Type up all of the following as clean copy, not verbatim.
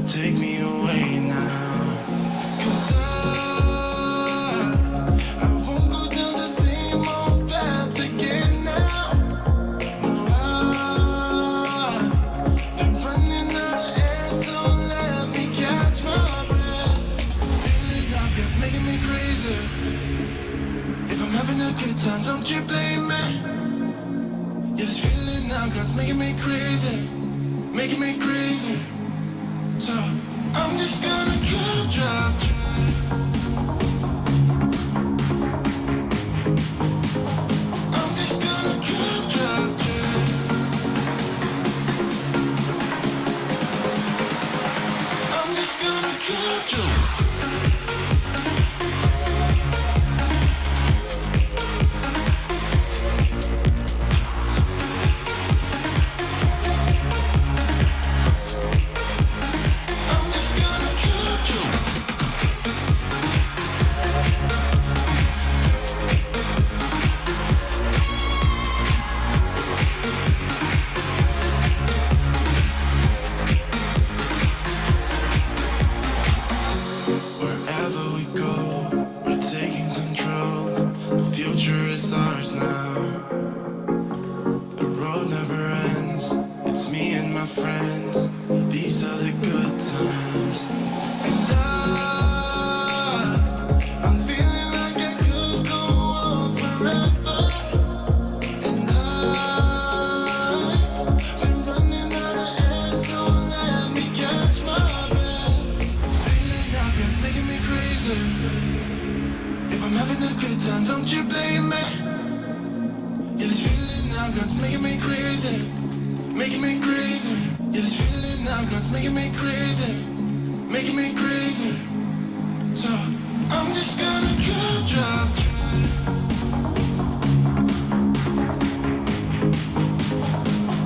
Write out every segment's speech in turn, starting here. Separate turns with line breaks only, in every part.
take me away now. 'Cause I won't go down the same old path again now. No, I've been running out of air, so let me catch my breath. Feeling like that's making me crazy. If I'm having a good time, don't you blame me. Yeah, this feeling now God's making me crazy, making me crazy. So I'm just gonna drive. I'm just gonna drive. I'm just gonna drive. Wherever we go, we're taking control. The future is ours now. The road never ends. It's me and my friends. These are the good times. And I'm feeling like I could go on forever. And I've been running out of air, so let me catch my breath. Feeling like it's making me crazy. If I'm having a good time, don't you blame me. Yeah, this feeling now God's making me crazy, making me crazy. Yeah, this feeling now God's making me crazy, making me crazy. So I'm just gonna drive.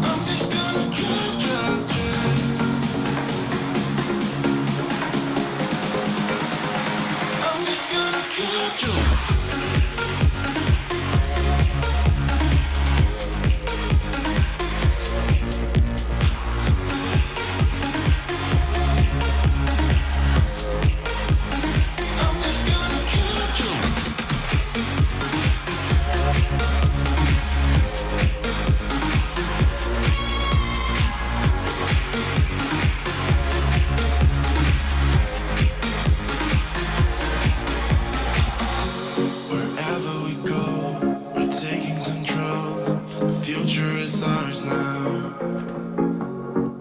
I'm just gonna drive. I'm just gonna drive. I'm just gonna drive. Wherever we go, we're taking control. The future is ours now.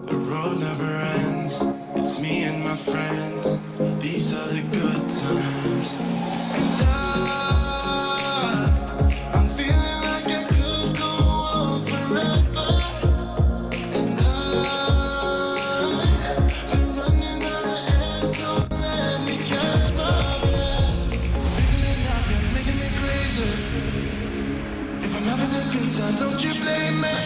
The road never ends. It's me and my friends. These are the good times. And I'm feeling like I could go on forever. And I've been running out of air, so let me catch my breath. Feeling like it's making me crazy. If I'm having a good time, don't you blame me.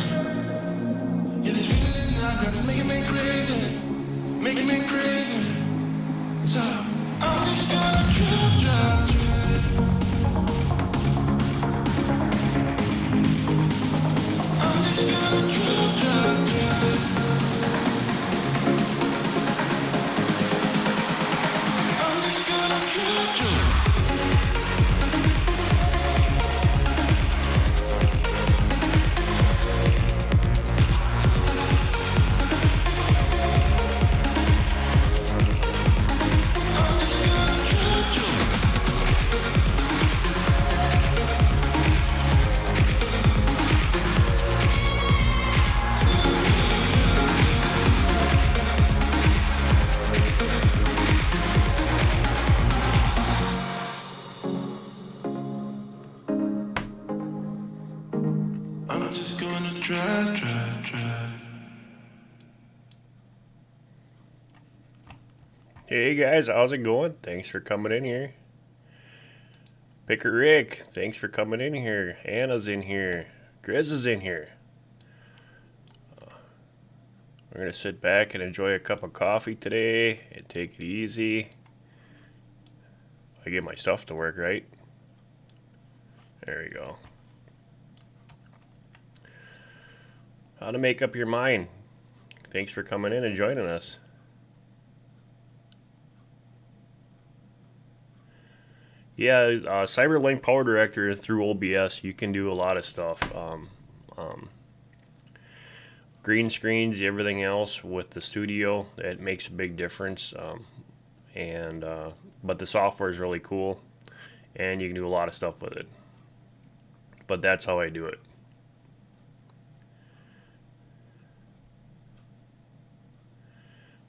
Yeah, this feeling now God's making me crazy, making me crazy. So I'm just gonna drive. I'm just gonna drive. I'm just gonna drive. I'm just gonna drive. I'm just gonna drive.
Hey guys, how's it going? Thanks for coming in here. Picker Rick, thanks for coming in here. Anna's in here. Grizz is in here. We're going to sit back and enjoy a cup of coffee today and take it easy. I get my stuff to work right. There we go. How to make up your mind. Thanks for coming in and joining us. Yeah, CyberLink Power Director through OBS, you can do a lot of stuff. Green screens, everything else with the studio, it makes a big difference. But the software is really cool, and you can do a lot of stuff with it. But that's how I do it.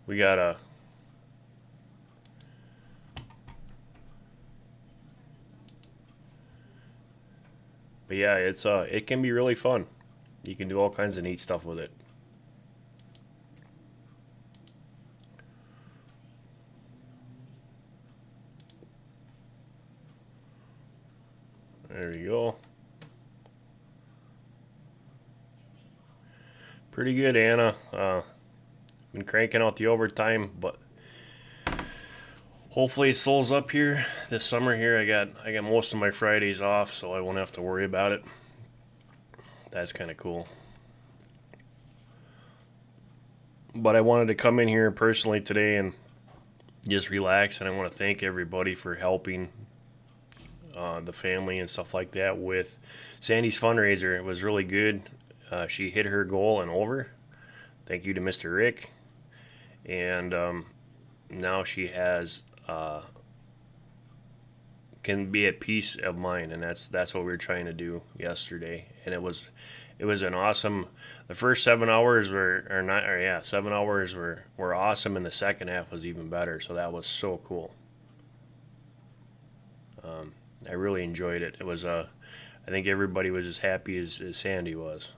We got a But yeah, it can be really fun. You can do all kinds of neat stuff with it. There you go. Pretty good, Anna. Been cranking out the overtime, but hopefully it slows up here this summer. Here, I got most of my Fridays off, so I won't have to worry about it. That's kind of cool. But I wanted to come in here personally today and just relax, and I want to thank everybody for helping the family and stuff like that with Sandy's fundraiser. It was really good. She hit her goal and over. Thank you to Mr. Rick. And now she has can be at peace of mind, and that's what we were trying to do yesterday. And it was an awesome. The first 7 hours were 7 hours were awesome, and the second half was even better. So that was so cool. I really enjoyed it. It was I think everybody was as happy as Sandy was.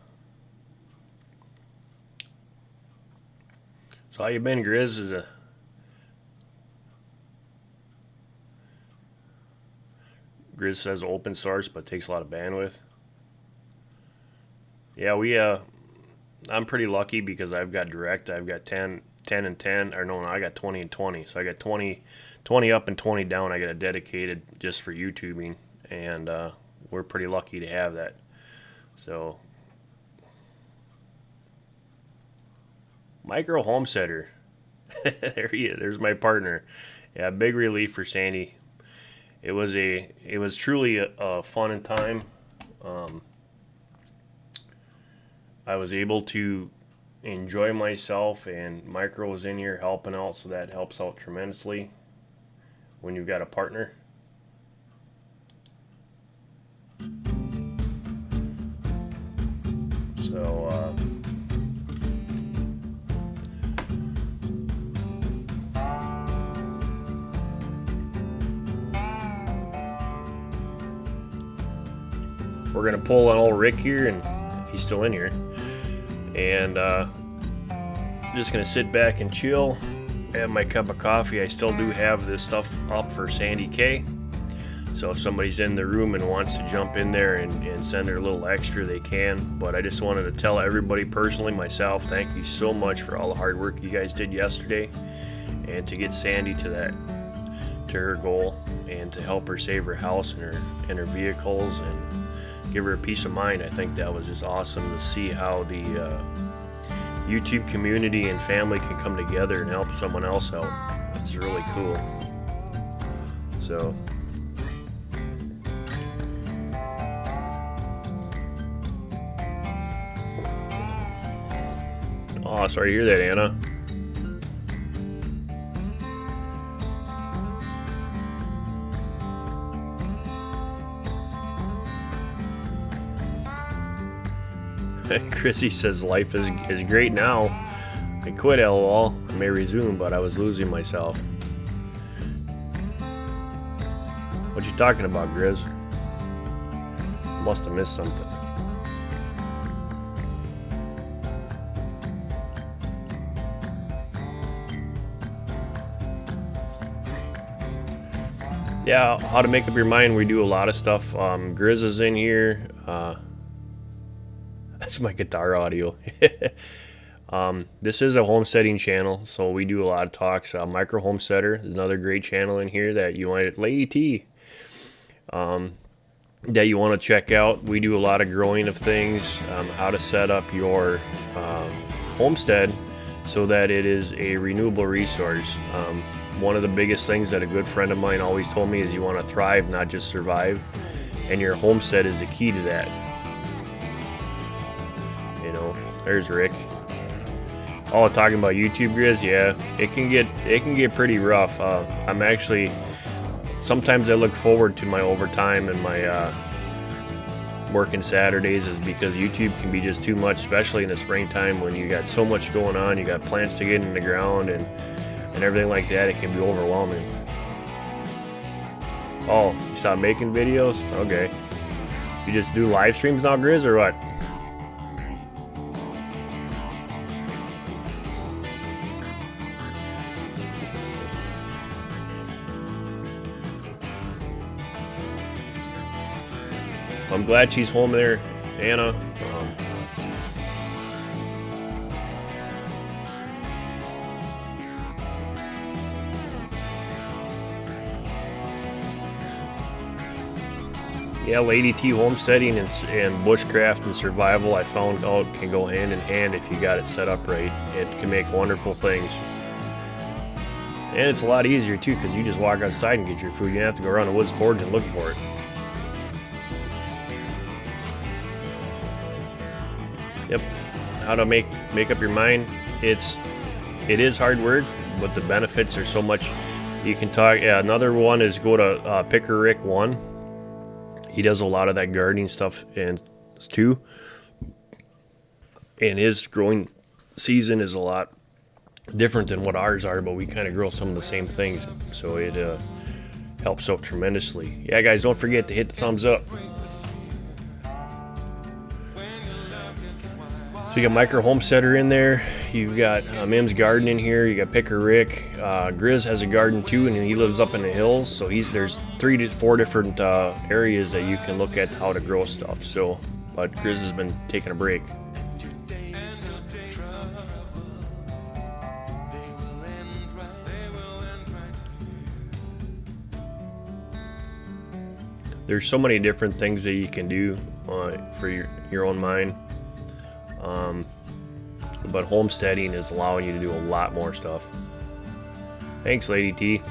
So how you been, Grizz? Grizz says open source, but takes a lot of bandwidth. Yeah, I'm pretty lucky because I've got direct. I've got 10 and 10, or no, I got 20 and 20. So I got 20 up and 20 down. I got a dedicated just for YouTubing, and we're pretty lucky to have that. So, Micro Homesteader. There he is. There's my partner. Yeah, big relief for Sandy. It was truly a fun time. I was able to enjoy myself, and Micro was in here helping out, so that helps out tremendously when you've got a partner. So we're gonna pull on old Rick here, and if he's still in here, and just gonna sit back and chill, have my cup of coffee. I still do have this stuff up for Sandy K, so if somebody's in the room and wants to jump in there and send her a little extra, they can. But I just wanted to tell everybody personally, myself, thank you so much for all the hard work you guys did yesterday, and to get Sandy to her goal, and to help her save her house and her vehicles, and give her a peace of mind. I think that was just awesome to see how the YouTube community and family can come together and help someone else out. It's really cool. So oh, sorry to hear that, Anna. Chrissy says life is great now. I quit, LOL. I may resume, but I was losing myself. What you talking about, Grizz? Must have missed something. Yeah, how to make up your mind. We do a lot of stuff. Grizz is in here. That's my guitar audio. This is a homesteading channel, so we do a lot of talks. Micro Homesteader is another great channel in here that you want. Lady T, that you want to check out. We do a lot of growing of things, how to set up your homestead so that it is a renewable resource. One of the biggest things that a good friend of mine always told me is you want to thrive, not just survive, and your homestead is the key to that. You know, there's Rick. Oh, talking about YouTube, Grizz, yeah, it can get pretty rough. I'm actually, sometimes I look forward to my overtime and my working Saturdays, is because YouTube can be just too much, especially in the springtime when you got so much going on. You got plants to get in the ground and everything like that. It can be overwhelming. Oh, you stopped making videos? Okay. You just do live streams now, Grizz, or what? I'm glad she's home there, Anna. Yeah, Lady T homesteading and bushcraft and survival, I found out, can go hand in hand if you got it set up right. It can make wonderful things. And it's a lot easier too, because you just walk outside and get your food. You don't have to go around the woods forage and look for it. Yep. How to make up your mind. It is hard work, but the benefits are so much. You can talk. Yeah, another one is go to Picker Rick 1. He does a lot of that gardening stuff and too. And his growing season is a lot different than what ours are, but we kind of grow some of the same things, so it helps out tremendously. Yeah, guys, don't forget to hit the thumbs up. So you got Micro Homesteader in there. You've got Mim's Garden in here. You got Picker Rick. Grizz has a garden too, and he lives up in the hills. So there's 3 to 4 different areas that you can look at how to grow stuff. So, but Grizz has been taking a break. There's so many different things that you can do for your own mind. But homesteading is allowing you to do a lot more stuff. Thanks, Lady T.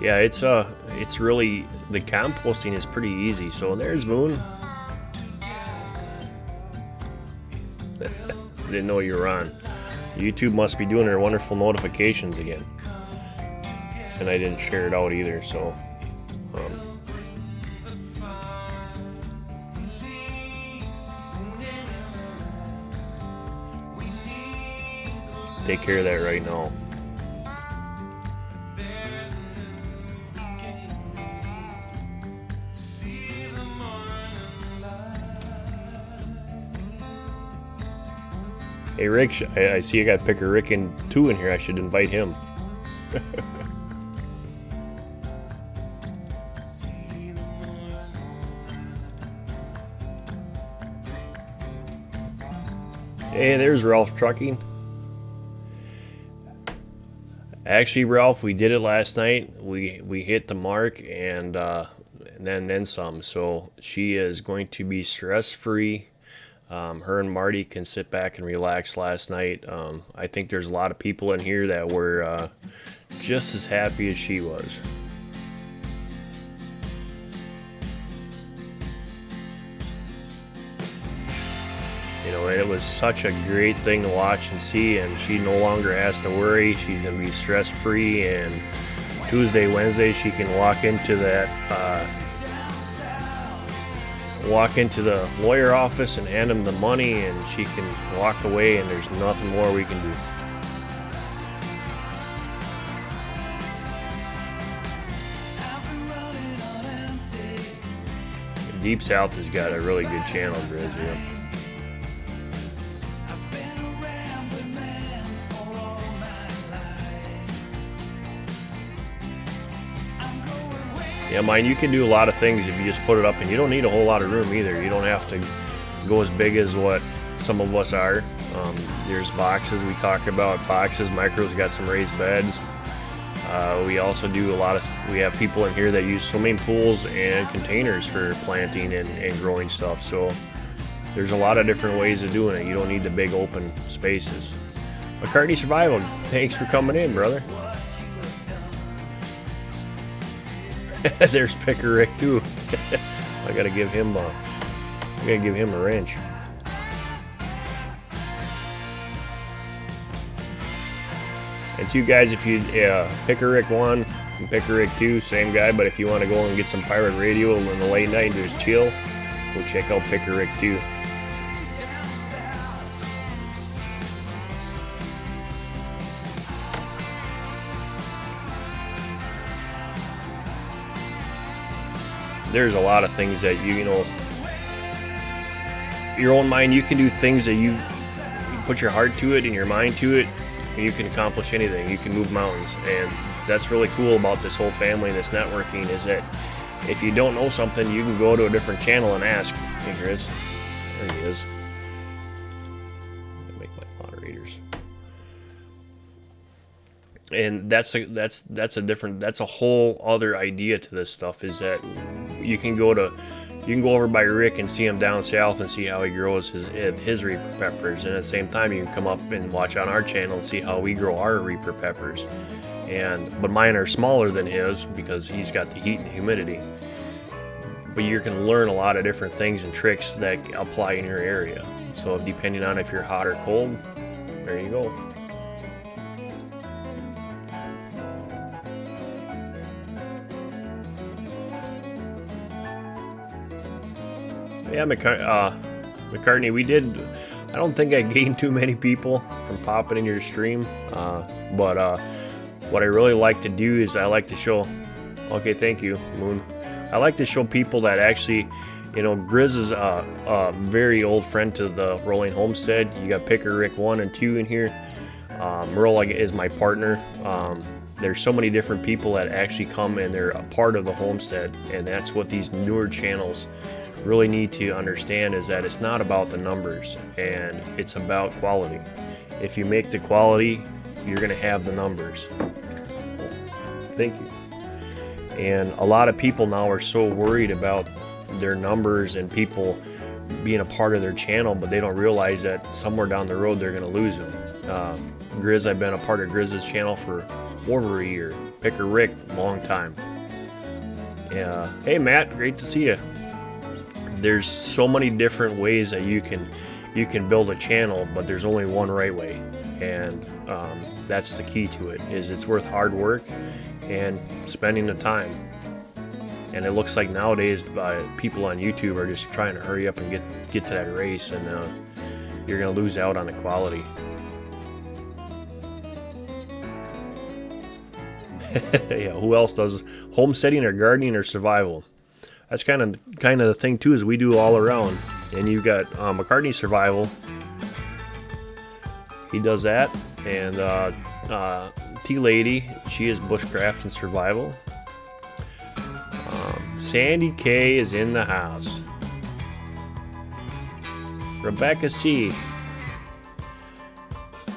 Yeah, it's really, the composting is pretty easy. So there's Moon. Didn't know you were on. YouTube must be doing their wonderful notifications again. And I didn't share it out either, so take care of that right now. Hey Rick, I see you got Picker Rick and 2 in here. I should invite him. Hey, there's Ralph Trucking. Actually, Ralph, we did it last night. We hit the mark and then some. So she is going to be stress-free. Her and Marty can sit back and relax last night. I think there's a lot of people in here that were just as happy as she was. You know, and it was such a great thing to watch and see, and she no longer has to worry. She's going to be stress-free, and Tuesday, Wednesday, she can walk into that, walk into the lawyer office and hand him the money, and she can walk away, and there's nothing more we can do. Deep South has got a really good channel, Grizz, yeah. Yeah, mine, you can do a lot of things if you just put it up, and you don't need a whole lot of room either. You don't have to go as big as what some of us are. There's boxes, we talk about boxes. Micro's got some raised beds. We also do we have people in here that use swimming pools and containers for planting and growing stuff. So there's a lot of different ways of doing it. You don't need the big open spaces. McCartney Survival, thanks for coming in, brother. There's Picker Rick too. I gotta give him a wrench. And two guys, if you Picker Rick 1 and Picker Rick 2, same guy, but if you want to go and get some pirate radio in the late night and just chill, go check out Picker Rick 2. There's a lot of things that you know, your own mind, you can do things that you put your heart to it and your mind to it, and you can accomplish anything. You can move mountains, and that's really cool about this whole family and this networking, is that if you don't know something, you can go to a different channel and ask. Hey, Grizz. There he is. I'm gonna make my moderators. And that's a whole other idea to this stuff, is that you can go over by Rick and see him down south and see how he grows his Reaper peppers, and at the same time you can come up and watch on our channel and see how we grow our Reaper peppers. But mine are smaller than his because he's got the heat and humidity. But you can learn a lot of different things and tricks that apply in your area. So depending on if you're hot or cold, there you go. Yeah, McCartney, I don't think I gained too many people from popping in your stream, but what I really like to do is I like to show, okay, thank you, Moon. I like to show people that actually, you know, Grizz is a very old friend to the Rolling Homestead. You got Picker Rick 1 and 2 in here. Merle is my partner. There's so many different people that actually come and they're a part of the Homestead, and that's what these newer channels really need to understand, is that it's not about the numbers, and it's about quality. If you make the quality, you're going to have the numbers. Thank you. And a lot of people now are so worried about their numbers and people being a part of their channel, but they don't realize that somewhere down the road they're going to lose them. Grizz, I've been a part of Grizz's channel for over a year. Picker Rick, long time. Hey Matt, great to see you. There's so many different ways that you can build a channel, but there's only one right way, and that's the key to it. Is it's worth hard work and spending the time. And it looks like nowadays people on YouTube are just trying to hurry up and get to that race, and you're gonna lose out on the quality. Yeah, who else does homesteading or gardening or survival? That's kind of the thing too, is we do all around. And you've got McCartney Survival. He does that. And T-Lady, she is bushcraft and survival. Sandy K is in the house. Rebecca C,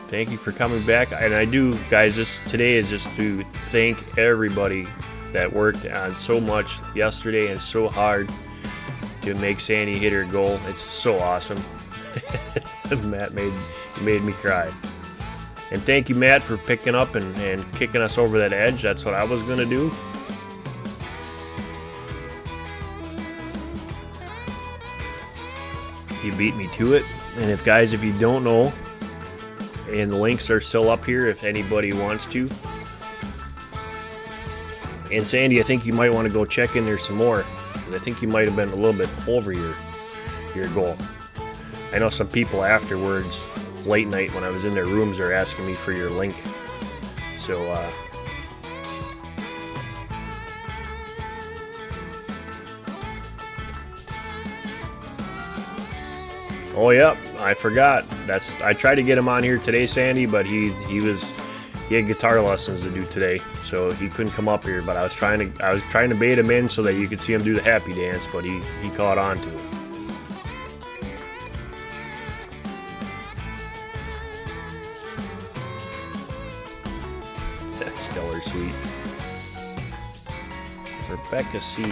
thank you for coming back. And I do, guys, today is just to thank everybody that worked on so much yesterday and so hard to make Sandy hit her goal. It's so awesome. Matt made me cry. And thank you, Matt, for picking up and kicking us over that edge. That's what I was going to do. He beat me to it. And if you don't know, and the links are still up here if anybody wants to. And Sandy, I think you might want to go check in there some more, because I think you might have been a little bit over your goal. I know some people afterwards, late night when I was in their rooms, are asking me for your link. So, oh yeah, I forgot. I tried to get him on here today, Sandy, but he had guitar lessons to do today, so he couldn't come up here. But I was trying to bait him in so that you could see him do the happy dance, but he caught on to it. That's stellar sweet. Rebecca C.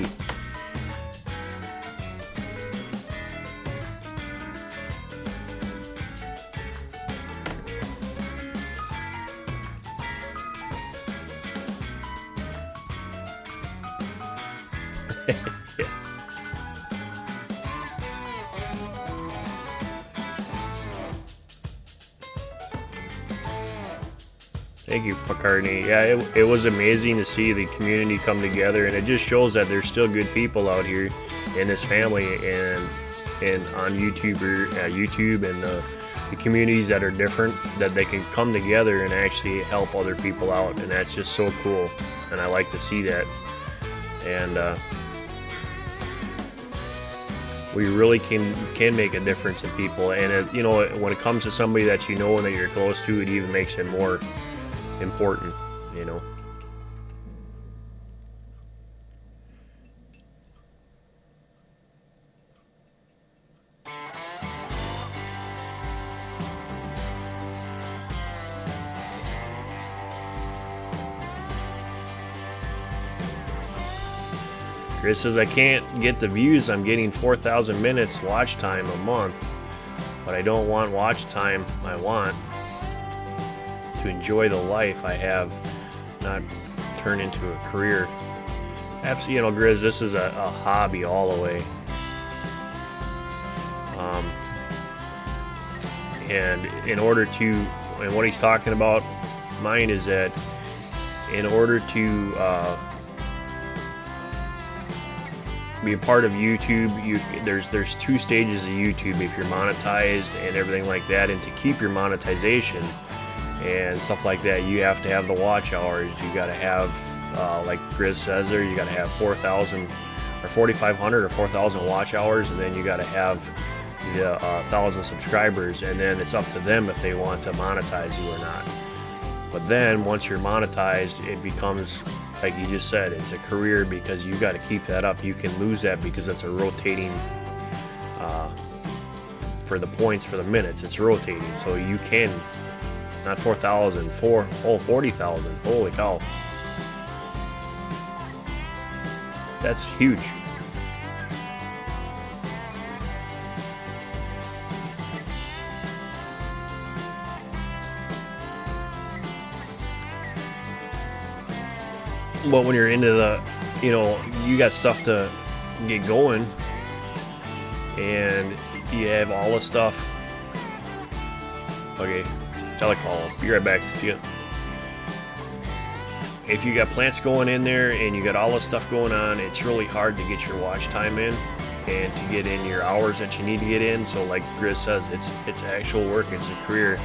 Thank you, McCartney. Yeah, it was amazing to see the community come together, and it just shows that there's still good people out here in this family and on YouTube and the communities that are different, that they can come together and actually help other people out, and that's just so cool, and I like to see that. And we really can make a difference in people, and you know, when it comes to somebody that you know and that you're close to, it even makes it more important, you know. Chris says, I can't get the views. I'm getting 4,000 minutes watch time a month, but I don't want watch time. I want to enjoy the life I have, not turn into a career. Absolutely, you know, Grizz, this is a hobby all the way. And in order to, and what he's talking about, mine is that in order to be a part of YouTube, there's two stages of YouTube. If you're monetized and everything like that, and to keep your monetization and stuff like that, you have to have the watch hours. You got to have, like Chris says there, you got to have 4,000 or 4,500 or 4,000 watch hours, and then you got to have the 1,000 subscribers, and then it's up to them if they want to monetize you or not. But then once you're monetized, it becomes, like you just said, it's a career, because you got to keep that up. You can lose that because it's a rotating, for the points, for the minutes, it's rotating. So you can, not 4,000, 40,000. Holy cow. That's huge. But when you're into the, you know, you got stuff to get going, and you have all the stuff. Okay, telecall. Be right back with you. If you got plants going in there and you got all the stuff going on, it's really hard to get your watch time in and to get in your hours that you need to get in. So like Chris says, it's actual work, it's a career.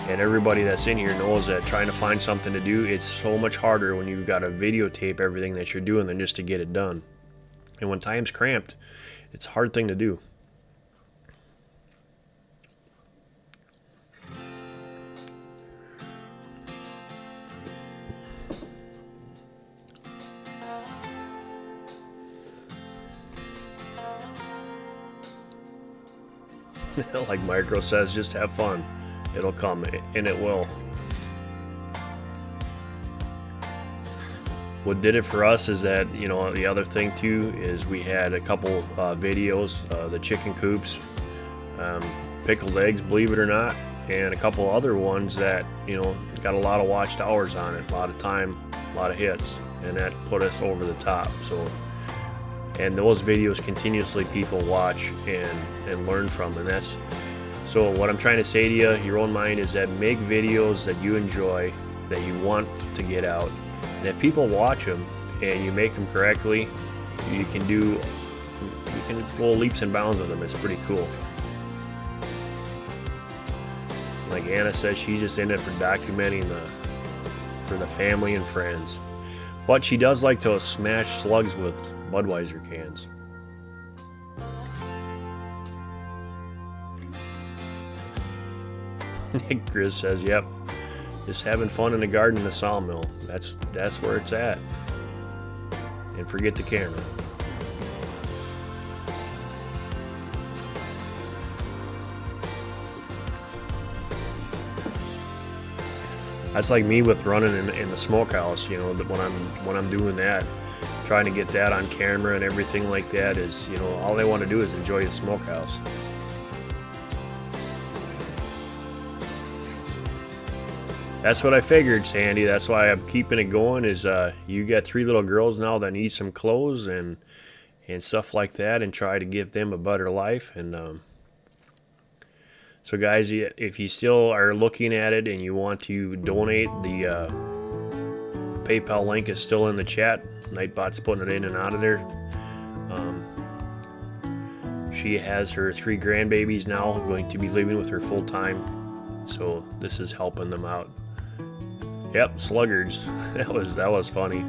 And everybody that's in here knows that trying to find something to do, it's so much harder when you've got to videotape everything that you're doing than just to get it done. And when time's cramped, it's a hard thing to do. Like Micro says, just have fun. It'll come, and it will. What did it for us is that, you know, the other thing too is we had a couple videos, the chicken coops, pickled eggs, believe it or not, and a couple other ones that, you know, got a lot of watched hours on it, a lot of time, a lot of hits, and that put us over the top. So, and those videos continuously people watch and learn from, and that's. So what I'm trying to say to you, your own mind, is that make videos that you enjoy, that you want to get out. And if people watch them and you make them correctly, you can go leaps and bounds with them. It's pretty cool. Like Anna says, she's just in it for documenting for the family and friends. But she does like to smash slugs with Budweiser cans. Nick Grizz says, yep, just having fun in the garden in the sawmill. That's where it's at. And forget the camera. That's like me with running in the smokehouse, you know, when I'm doing that, trying to get that on camera and everything like that is, you know, all they want to do is enjoy the smokehouse. That's what I figured, Sandy. That's why I'm keeping it going. Is you got 3 little girls now that need some clothes, and and stuff like that, and try to give them a better life. And so guys, if you still are looking at it and you want to donate, the PayPal link is still in the chat. Nightbot's putting it in and out of there. She has her 3 grandbabies now, going to be living with her full time, so this is helping them out. Yep, sluggards. That was funny.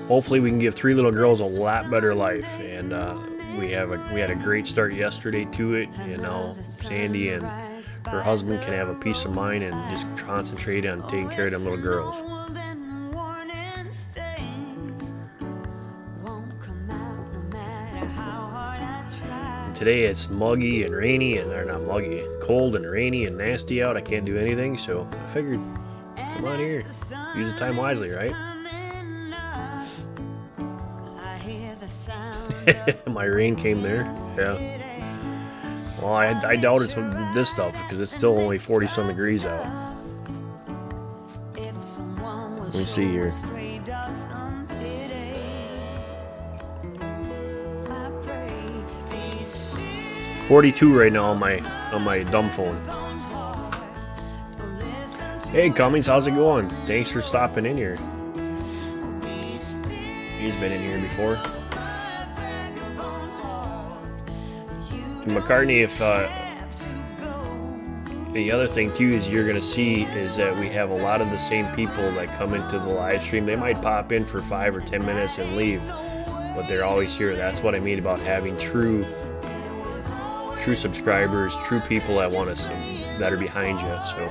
Hopefully we can give 3 little girls a lot better life, and we had a great start yesterday to it, and now Sandy and her husband can have a peace of mind and just concentrate on taking care of them little girls. And today it's muggy and rainy, or not muggy, cold and rainy and nasty out. I can't do anything, so I figured, come on here, use the time wisely, right? My rain came there, yeah. Well, I doubt it's this stuff because it's still only 40-some degrees out. Let me see here. 42 right now on my dumb phone. Hey Cummings, how's it going? Thanks for stopping in here. He's been in here before. McCartney, if the other thing too is you're gonna see is that we have a lot of the same people that come into the live stream. They might pop in for 5 or 10 minutes and leave, but they're always here. That's what I mean about having true subscribers, true people that want us, that are behind you. So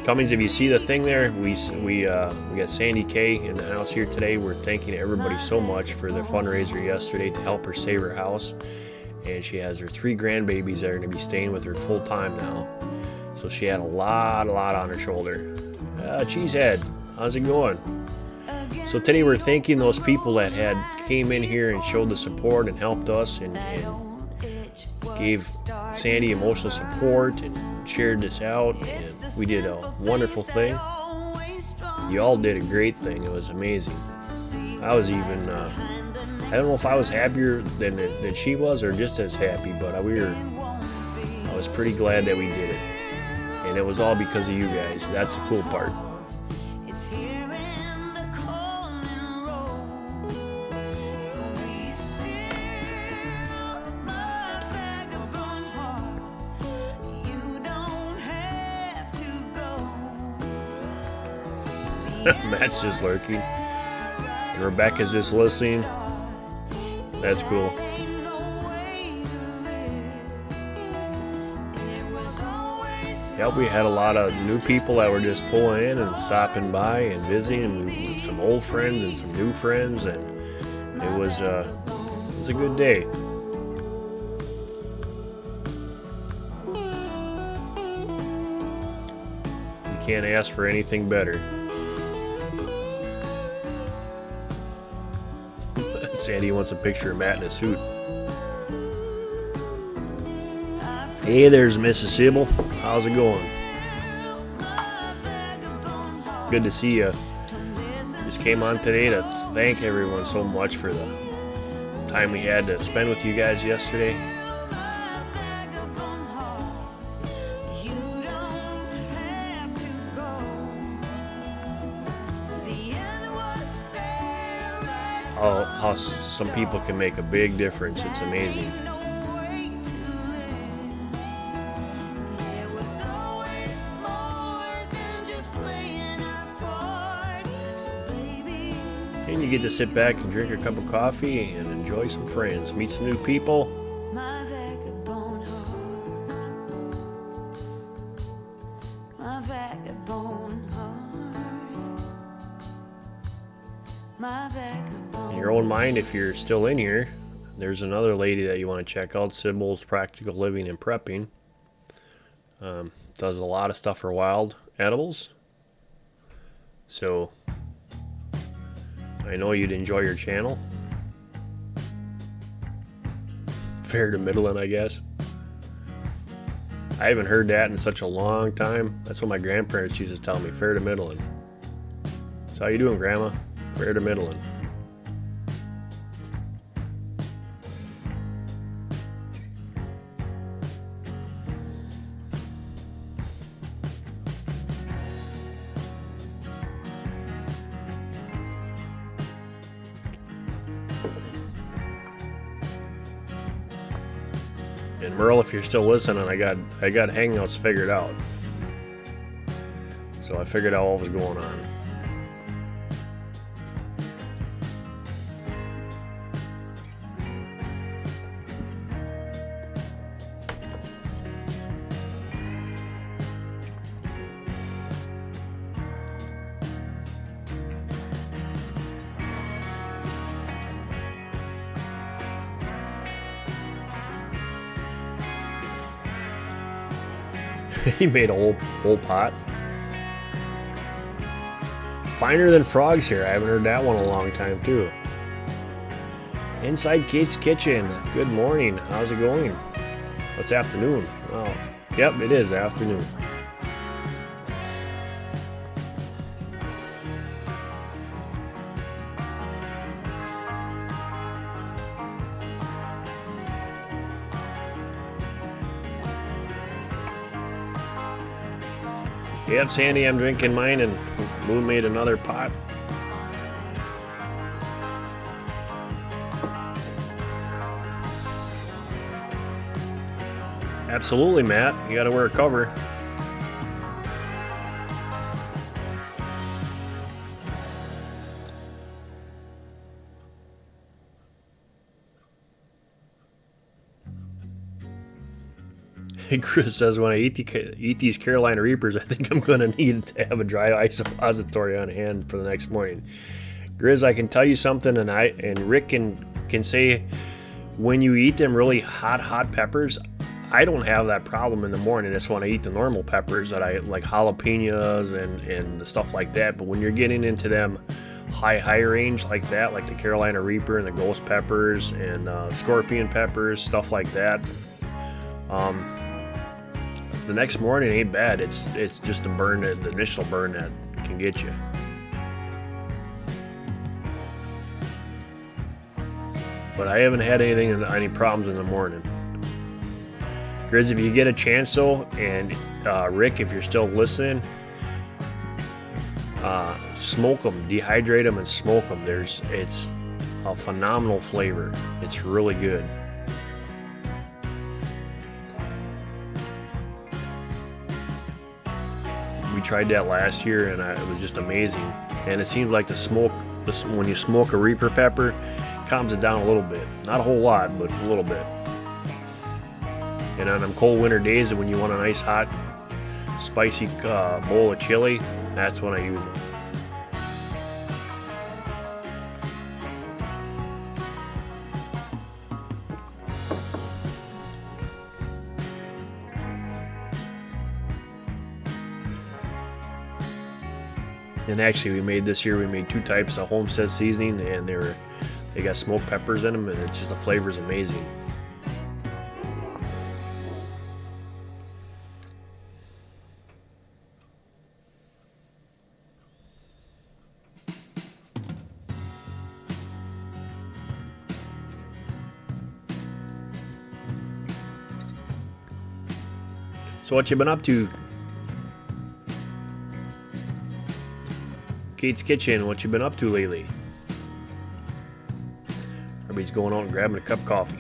Cummings, if you see the thing there, we got Sandy K in the house here today. We're thanking everybody so much for their fundraiser yesterday to help her save her house. And she has her 3 grandbabies that are going to be staying with her full time now. So she had a lot on her shoulder. Cheesehead, how's it going? So today we're thanking those people that had came in here and showed the support and helped us and gave Sandy emotional support and shared this out. And we did a wonderful thing. You all did a great thing. It was amazing. I was even... I don't know if I was happier than she was or just as happy, but I was pretty glad that we did it. And it was all because of you guys. That's the cool part. Matt's just lurking. And Rebecca's just listening. That's cool. Yep, we had a lot of new people that were just pulling in and stopping by and visiting, and some old friends and some new friends, and it was a good day. You can't ask for anything better. Sandy wants a picture of Matt in a suit. Hey, there's Mrs. Sybil. How's it going? Good to see you. Just came on today to thank everyone so much for the time we had to spend with you guys yesterday. How some people can make a big difference. It's amazing. And you get to sit back and drink a cup of coffee and enjoy some friends, meet some new people. In your own mind, if you're still in here, there's another lady that you want to check out, Sibyl's Practical Living and Prepping. Does a lot of stuff for wild animals. So I know you'd enjoy your channel. Fair to middling, I guess. I haven't heard that in such a long time. That's what my grandparents used to tell me, fair to middling. So how you doing, Grandma? Fair to middling. And Merle, if you're still listening, I got Hangouts figured out. So I figured out what was going on. He made a whole pot. Finer than frogs here. I haven't heard that one in a long time too. Inside Kate's Kitchen. Good morning. How's it going? It's afternoon. Oh, yep, it is afternoon. Yep, Sandy, I'm drinking mine, and Moon made another pot. Absolutely, Matt. You gotta wear a cover. Chris says, when I eat these Carolina Reapers, I think I'm going to need to have a dry ice suppository on hand for the next morning. Grizz, I can tell you something, and Rick can say, when you eat them really hot peppers, I don't have that problem in the morning. That's when I eat the normal peppers that I like, jalapenos and the stuff like that. But when you're getting into them high range like that, like the Carolina Reaper and the ghost peppers and scorpion peppers, stuff like that, the next morning ain't bad. It's just the initial burn that can get you. But I haven't had any problems in the morning. Grizz, if you get a chance though, and Rick, if you're still listening, smoke them, dehydrate them, and smoke them. It's a phenomenal flavor. It's really good. We tried that last year, and it was just amazing. And it seems like when you smoke a Reaper pepper, it calms it down a little bit. Not a whole lot, but a little bit. And on them cold winter days, when you want a nice hot, spicy bowl of chili, that's when I use them. And actually, we made 2 types of Homestead seasoning, and they got smoked peppers in them, and it's just, the flavor's amazing. So what you been up to? Kate's Kitchen, what you been up to lately? Everybody's going out and grabbing a cup of coffee.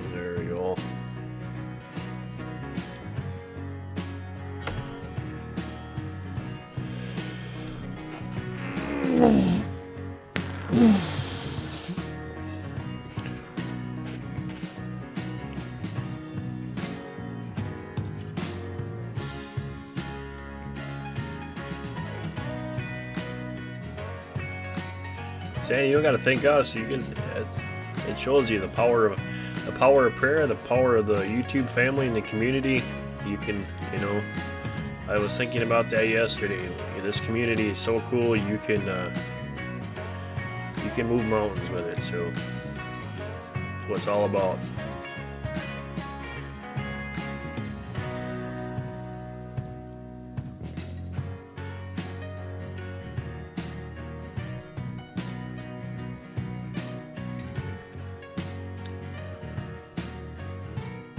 There we go. Sandy, you don't got to thank us. It shows you the power of prayer, the power of the YouTube family and the community. You can, I was thinking about that yesterday. This community is so cool. You can move mountains with it. So that's what it's all about.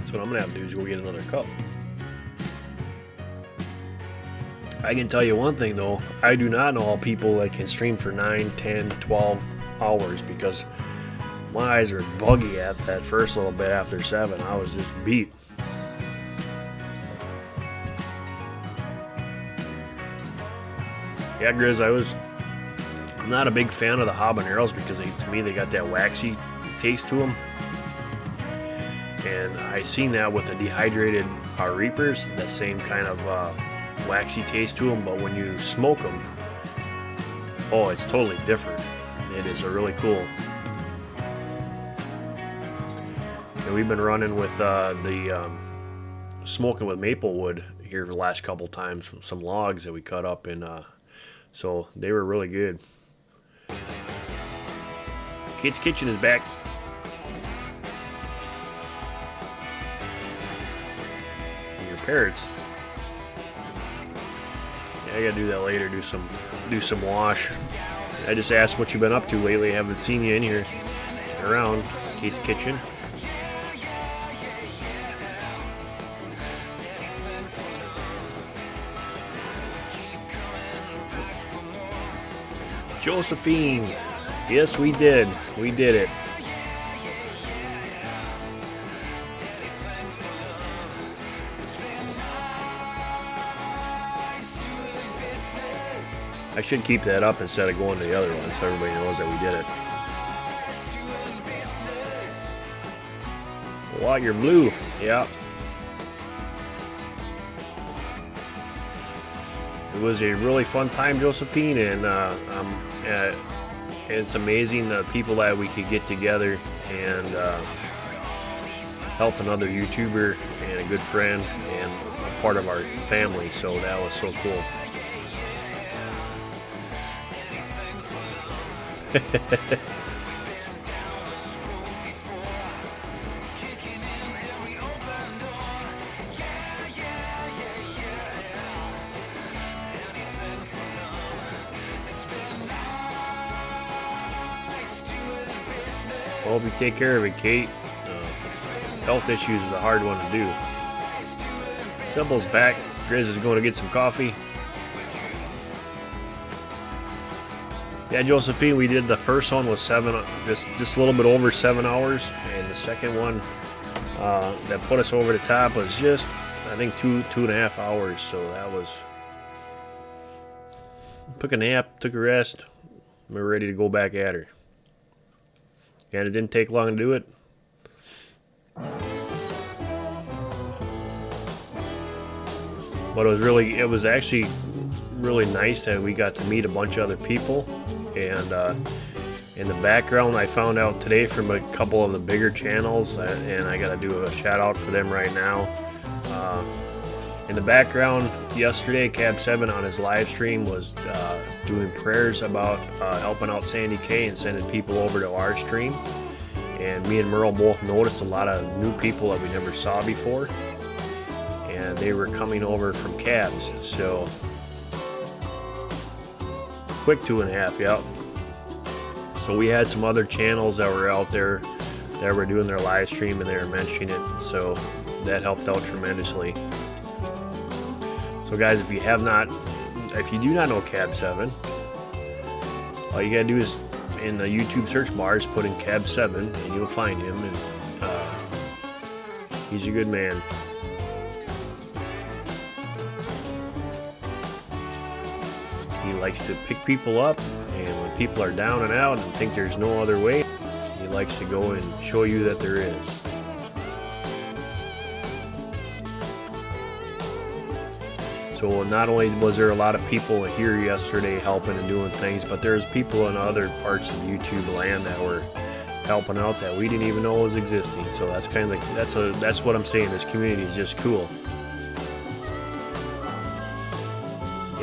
So what I'm gonna have to do is go get another cup. I can tell you one thing though, I do not know how people that can stream for 9, 10, 12 hours, because my eyes are buggy at that first little bit after 7. I was just beat. Yeah, Grizz, I'm not a big fan of the habaneros because to me they got that waxy taste to them. And I seen that with the dehydrated reapers, that same kind of waxy taste to them, but when you smoke them, oh, it's totally different. It is a really cool. And we've been running with the smoking with maple wood here the last couple times, some logs that we cut up, and so they were really good. Kate's Kitchen is back. Your parrots. I gotta do that later. Do some wash. I just asked what you've been up to lately. I haven't seen you in here around Kate's Kitchen. Josephine. Yes, we did. We did it. I should keep that up instead of going to the other one so everybody knows that we did it. Wow, you're blue. Yeah. It was a really fun time, Josephine, and it's amazing the people that we could get together and help another YouTuber and a good friend and a part of our family, so that was so cool. Well, hope you take care of it, Kate. Health issues is a hard one to do. Simple's back. Grizz is going to get some coffee. Yeah, Josephine, we did the first one with just a little bit over 7 hours, and the second one that put us over the top was just, I think, 2.5 hours. So that was. Took a nap, took a rest. We're ready to go back at her. And it didn't take long to do it. But it was actually really nice that we got to meet a bunch of other people. And in the background, I found out today from a couple of the bigger channels, and I got to do a shout out for them right now. In the background, yesterday, Cab 7 on his live stream was doing prayers about helping out Sandy K and sending people over to our stream. And me and Merle both noticed a lot of new people that we never saw before. And they were coming over from Cabs. So, quick 2.5, yep. So we had some other channels that were out there that were doing their live stream and they were mentioning it. So that helped out tremendously. So guys, if you do not know Cab 7, all you gotta do is in the YouTube search bar is put in Cab 7 and you'll find him, and he's a good man. He likes to pick people up, and when people are down and out and think there's no other way, he likes to go and show you that there is. So not only was there a lot of people here yesterday helping and doing things, but there's people in other parts of YouTube land that were helping out that we didn't even know was existing. So that's kind of that's what I'm saying. This community is just cool.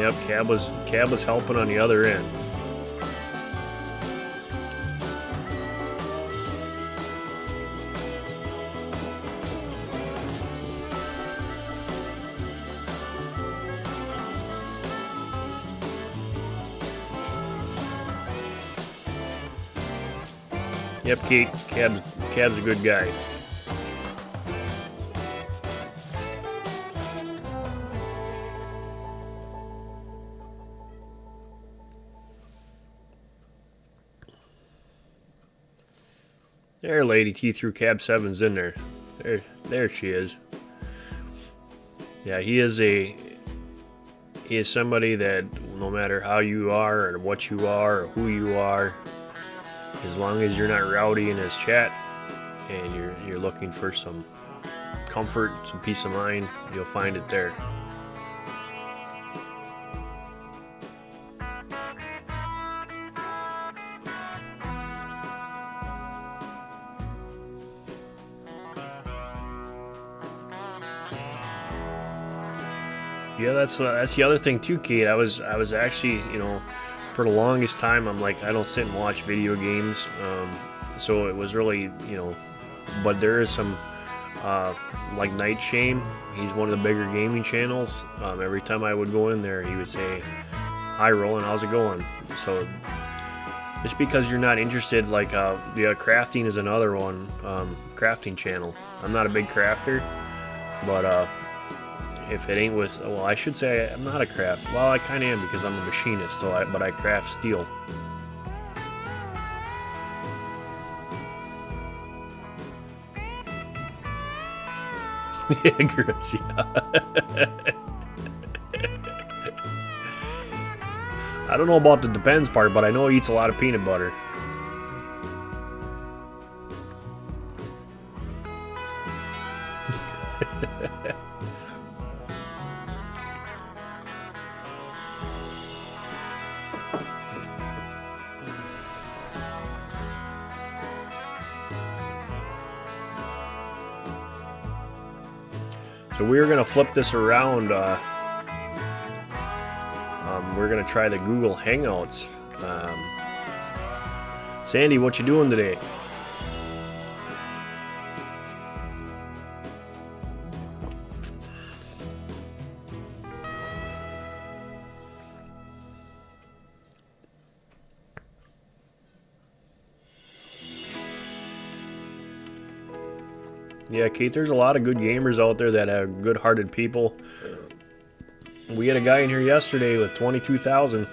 Yep, Cab was helping on the other end. Yep, Kate, Cab's a good guy. There, Lady T threw Cab 7s in there. There she is. Yeah, he is somebody that no matter how you are or what you are or who you are, as long as you're not rowdy in his chat and you're looking for some comfort, some peace of mind, you'll find it there. Yeah, that's the other thing too, Kate. I was actually, for the longest time, I'm like, I don't sit and watch video games, so it was really, but there is some, like Night Shame. He's one of the bigger gaming channels. Every time I would go in there, he would say, "Hi, Roland, how's it going?" So just because you're not interested, like crafting is another one, crafting channel. I'm not a big crafter, but if it ain't with, well, I should say I'm not a craft. Well, I kind of am because I'm a machinist, but I craft steel. Yeah, Chris, yeah. I don't know about the depends part, but I know he eats a lot of peanut butter. So we're gonna flip this around. We're gonna try the Google Hangouts. Sandy, what you doing today? Yeah, Kate, there's a lot of good gamers out there that have good-hearted people. We had a guy in here yesterday with 22,000.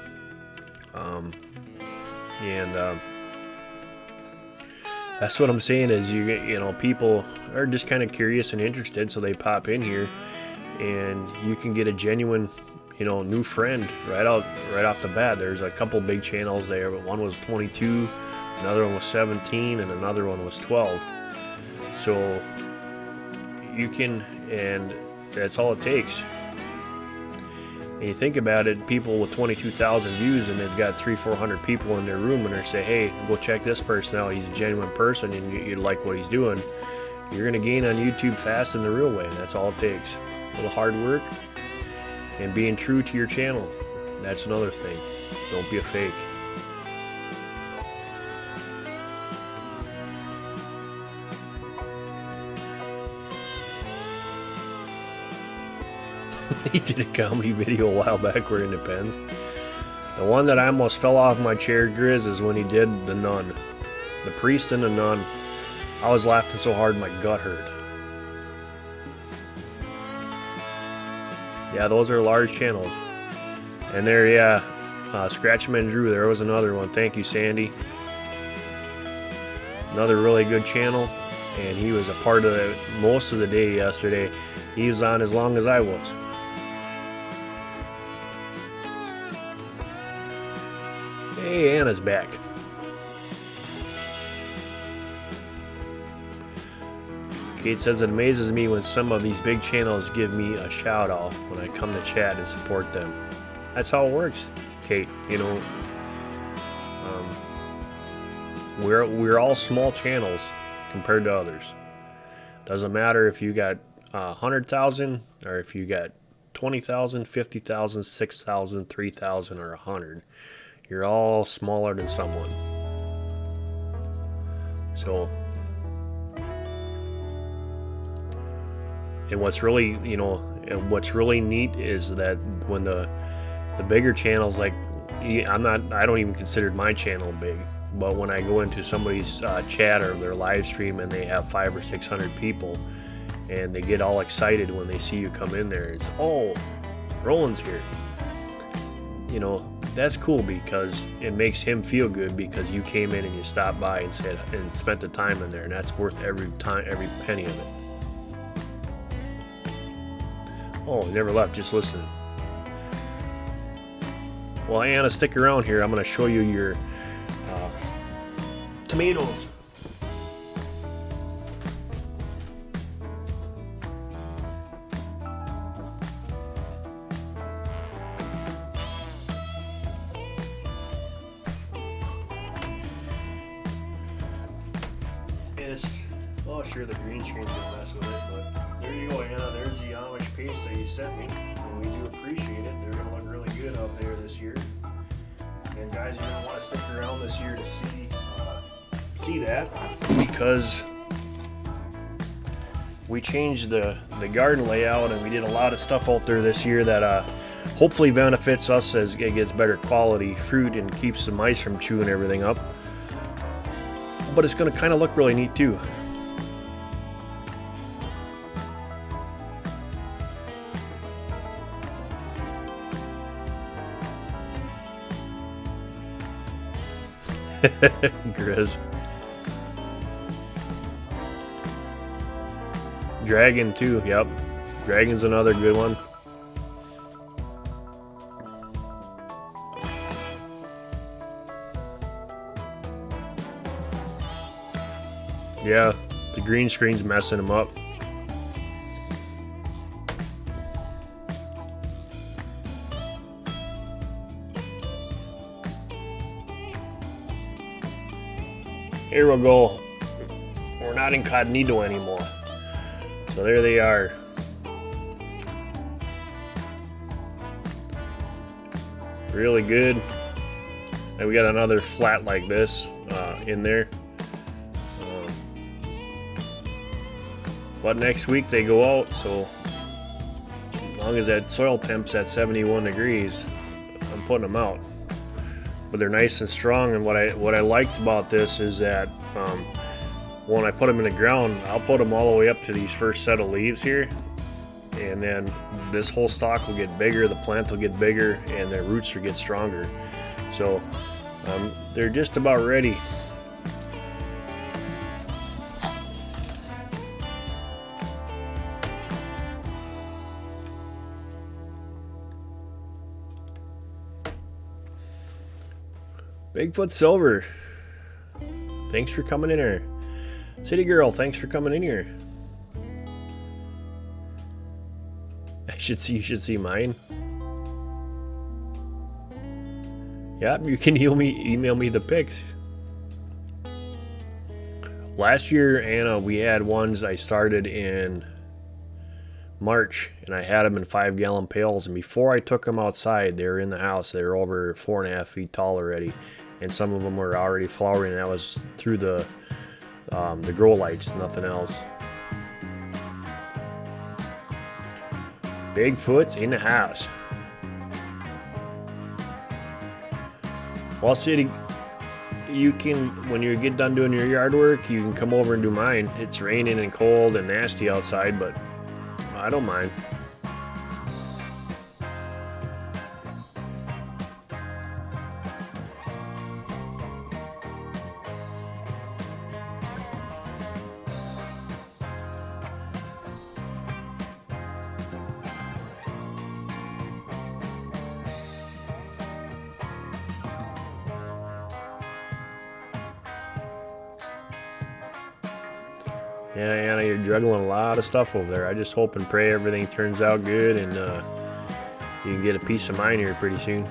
That's what I'm saying is people are just kind of curious and interested, so they pop in here, and you can get a genuine, new friend right off the bat. There's a couple big channels there, but one was 22, another one was 17, and another one was 12. So you can, and that's all it takes. And you think about it, people with 22,000 views and they've got 300-400 people in their room and they say, hey, go check this person out, he's a genuine person and you like what he's doing, you're going to gain on YouTube fast in the real way. That's all it takes. A little hard work and being true to your channel. That's another thing. Don't be a fake. He did a comedy video a while back where it depends. The one that I almost fell off my chair, Grizz, is when he did the nun. The priest and the nun. I was laughing so hard my gut hurt. Yeah, those are large channels. And there, yeah, Scratchman Drew, there was another one. Thank you, Sandy. Another really good channel. And he was a part of it most of the day yesterday. He was on as long as I was. Hey, Anna's back. Kate says it amazes me when some of these big channels give me a shout out when I come to chat and support them. That's how it works, Kate. We're all small channels compared to others. Doesn't matter if you got 100,000 or if you got 20,000, 50,000, 6,000, 3,000, or 100. You're all smaller than someone. So, and what's really, what's really neat is that when the bigger channels, like, I don't even consider my channel big, but when I go into somebody's chat or their live stream and they have 500 or 600 people, and they get all excited when they see you come in there, it's, oh, Roland's here. That's cool because it makes him feel good because you came in and you stopped by and said and spent the time in there, and that's worth every penny of it. Oh, never left, just listening. Well, Anna, stick around here. I'm going to show you your tomatoes. Oh, sure, the green screen's gonna mess with it, but there you go, Anna. There's the Amish paste that you sent me, and we do appreciate it. They're gonna look really good out there this year. And guys, you're gonna want to stick around this year to see that, because we changed the garden layout and we did a lot of stuff out there this year that hopefully benefits us as it gets better quality fruit and keeps the mice from chewing everything up. But it's going to kind of look really neat too. Grizz. Dragon too, yep. Dragon's another good one. Yeah, the green screen's messing them up. Here we go. We're not incognito anymore. So there they are. Really good. And we got another flat like this in there. But next week they go out, so as long as that soil temp's at 71 degrees, I'm putting them out. But they're nice and strong, and what I liked about this is that when I put them in the ground, I'll put them all the way up to these first set of leaves here, and then this whole stalk will get bigger, the plant will get bigger, and their roots will get stronger. So they're just about ready. Bigfoot Silver, thanks for coming in here. City Girl, thanks for coming in here. You should see mine. Yep, you can email me the pics. Last year, Anna, we had ones I started in March, and I had them in 5-gallon pails, and before I took them outside, they were in the house. They were over 4.5 feet tall already, and some of them were already flowering, and that was through the grow lights, nothing else. Bigfoot's in the house. Well, City, you can, when you get done doing your yard work, you can come over and do mine. It's raining and cold and nasty outside, but I don't mind. Yeah, Anna, you're juggling a lot of stuff over there. I just hope and pray everything turns out good, and you can get a piece of mine here pretty soon.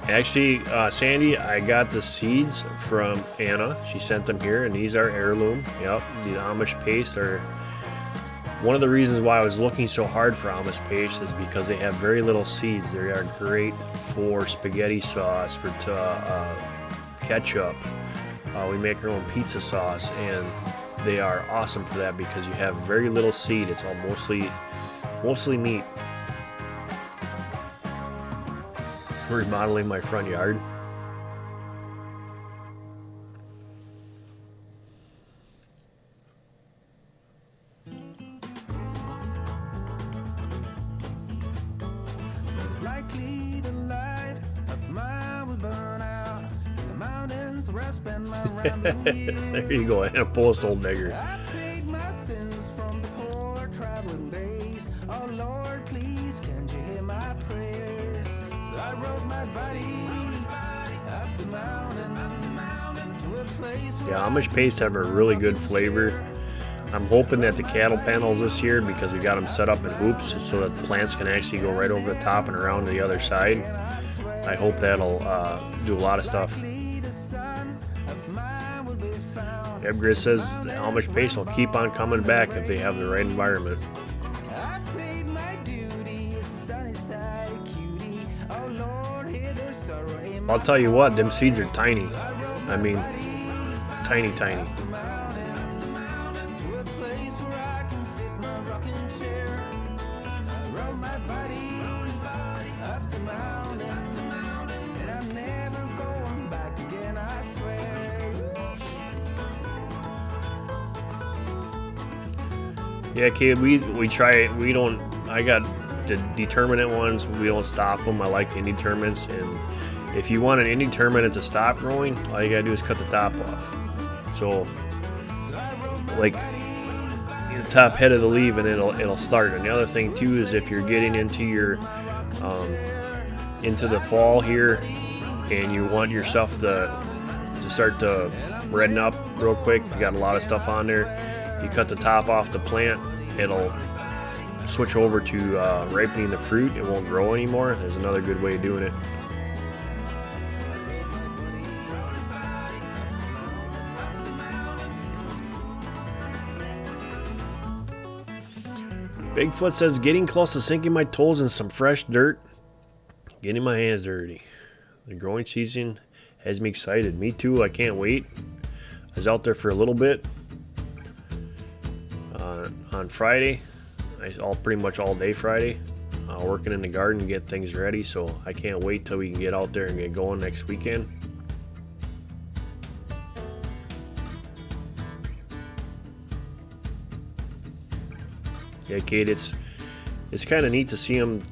Actually, Sandy, I got the seeds from Anna. She sent them here, and these are heirloom. Yep, the Amish paste are one of the reasons why I was looking so hard for Amish paste is because they have very little seeds. They are great for spaghetti sauce, for ketchup. We make our own pizza sauce, and they are awesome for that because you have very little seed. It's all mostly meat. Remodeling my front yard.
Likely the light of mine will burn out. The mountains where I spend my rambling
There you go, and a post old beggar.
I paid my sins from the poor traveling days. Oh Lord, please, can't you hear my prayers? So I rode my body up the mountain to a place where
Yeah, Amish paste have a really good flavor. I'm hoping that the cattle panels this year, because we got them set up in hoops so that the plants can actually go right over the top and around to the other side. I hope that'll do a lot of stuff. Edgar says the Amish paste will keep on coming back if they have the right environment.
I paid my duty, it's the sunny side, cutie. Oh Lord, hear the sorrow in my
I'll tell you what, them seeds are tiny. I mean, tiny, tiny.
to a place where I can sit my rocking chair. I rode my body up the mountain, and I'm never going back again, I swear.
Yeah, kid, we try it. We don't. I got the determinate ones. We don't stop them. I like the indeterminates, and if you want an indeterminate to stop growing, all you gotta do is cut the top off. So, like the top head of the leaf, and it'll start. And the other thing too is if you're getting into your into the fall here, and you want your stuff to start to redden up real quick, you got a lot of stuff on there. You cut the top off the plant, it'll switch over to ripening the fruit. It won't grow anymore. There's another good way of doing it. Bigfoot says, getting close to sinking my toes in some fresh dirt, getting my hands dirty. The growing season has me excited. Me too, I can't wait. I was out there for a little bit. On Friday, pretty much all day Friday, working in the garden to get things ready. So I can't wait till we can get out there and get going next weekend. Yeah, Kate, it's kind of neat to see them,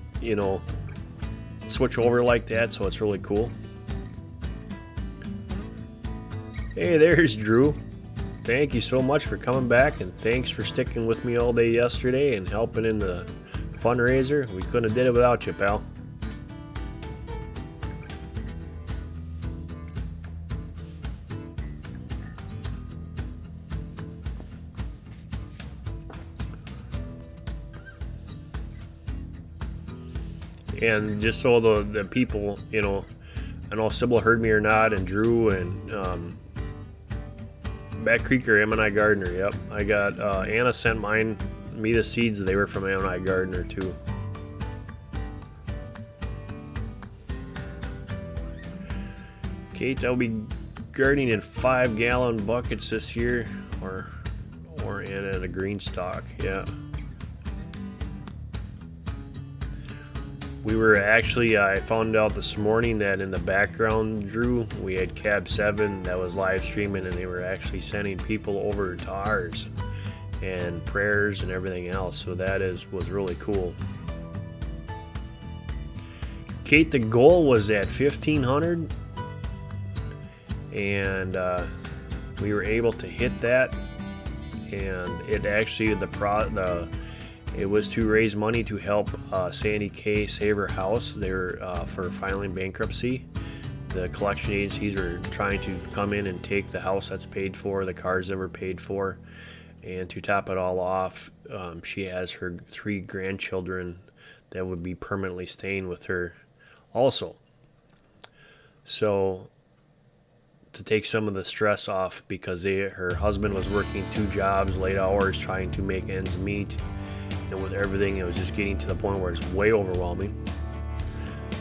switch over like that. So it's really cool. Hey, there's Drew. Thank you so much for coming back, and thanks for sticking with me all day yesterday and helping in the fundraiser. We couldn't have did it without you, pal. And just so the people, I know Sybil heard me or not, and Drew and Back Creeker, M&I Gardener, yep. I got, Anna sent me the seeds. They were from M&I Gardener, too. Kate, I'll be gardening in 5-gallon buckets this year, or in a green stock, yeah. We were actually, I found out this morning that in the background, Drew, we had Cab 7 that was live streaming, and they were actually sending people over to ours and prayers and everything else. So that was really cool. Kate, the goal was at 1,500, and we were able to hit that. And it actually, it was to raise money to help Sandy Kay save her house. They were for filing bankruptcy. The collection agencies are trying to come in and take the house that's paid for, the cars that were paid for, and to top it all off, she has her 3 grandchildren that would be permanently staying with her also. So to take some of the stress off, because her husband was working 2 jobs, late hours, trying to make ends meet, and with everything, it was just getting to the point where it's way overwhelming.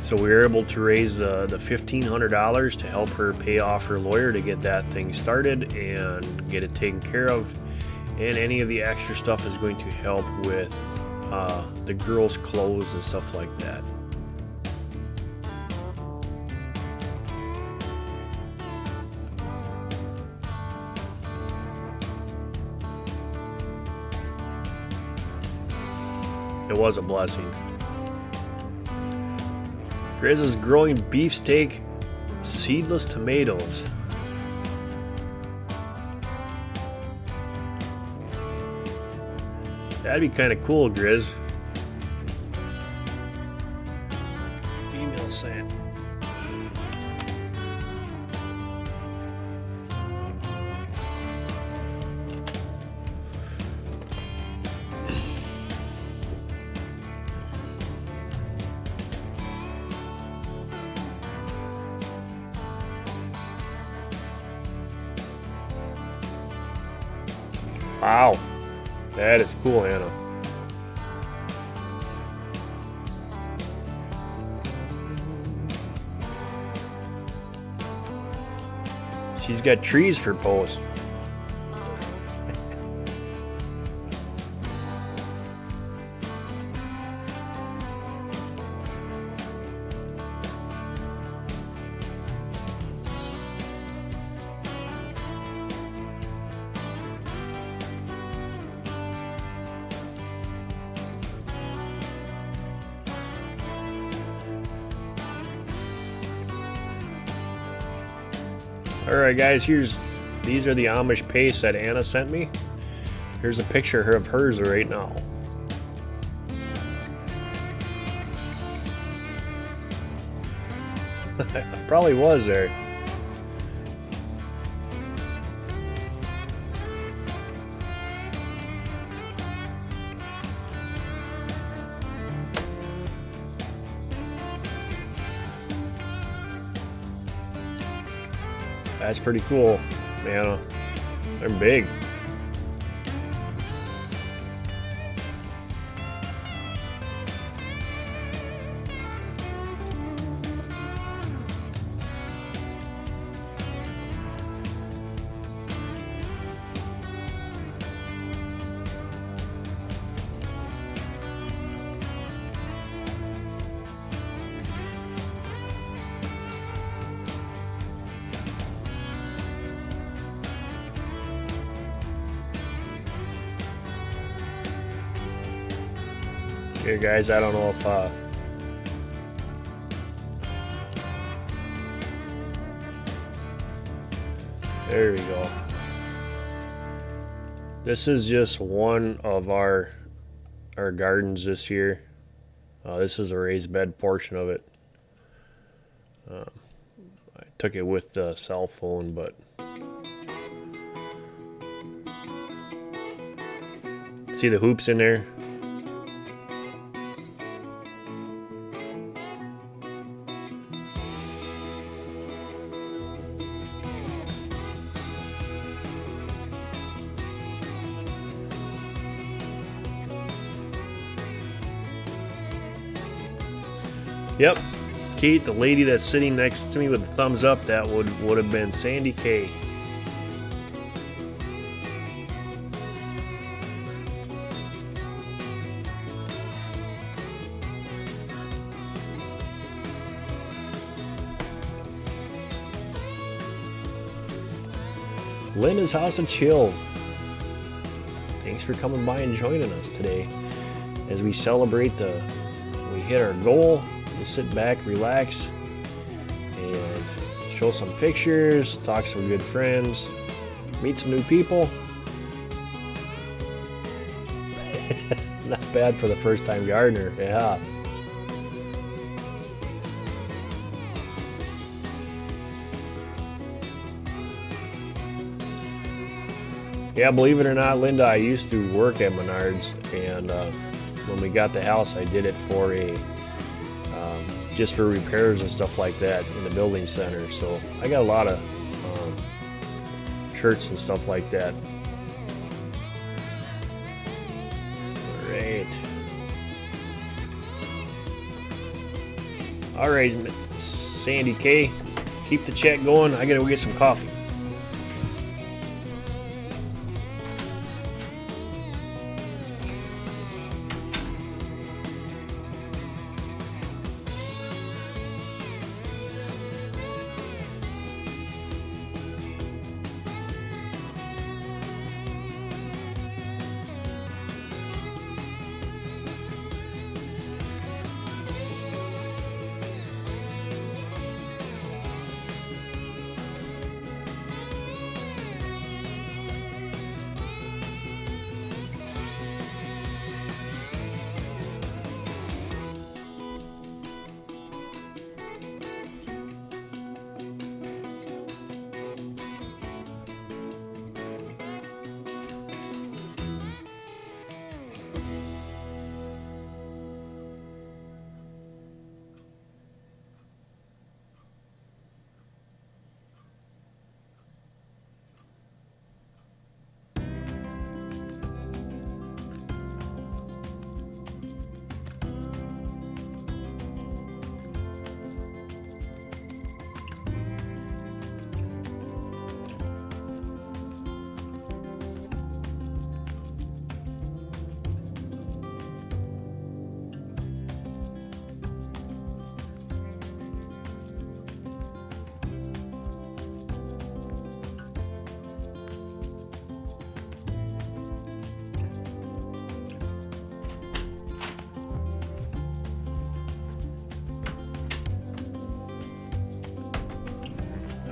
So we were able to raise the $1,500 to help her pay off her lawyer to get that thing started and get it taken care of. And any of the extra stuff is going to help with the girls' clothes and stuff like that. It was a blessing. Grizz is growing beefsteak seedless tomatoes. That'd be kind of cool, Grizz. Email sent. Wow, that is cool, Anna. She's got trees for posts. Alright guys, these are the Amish pastes that Anna sent me. Here's a picture of hers right now. Probably was there. That's pretty cool, man. They're big. Here guys, I don't know if there we go. This is just one of our gardens this year. This is a raised bed portion of it. I took it with the cell phone, but see the hoops in there? Yep, Kate, the lady that's sitting next to me with the thumbs up, that would have been Sandy K. Linda's House of Chill. Thanks for coming by and joining us today as we celebrate we hit our goal. We'll sit back, relax, and show some pictures, talk some good friends, meet some new people. Not bad for the first time gardener, yeah. Yeah, believe it or not, Linda, I used to work at Menards, and when we got the house, I did it for just for repairs and stuff like that in the building center. So I got a lot of shirts and stuff like that. All right, Sandy K, keep the chat going. I gotta go get some coffee.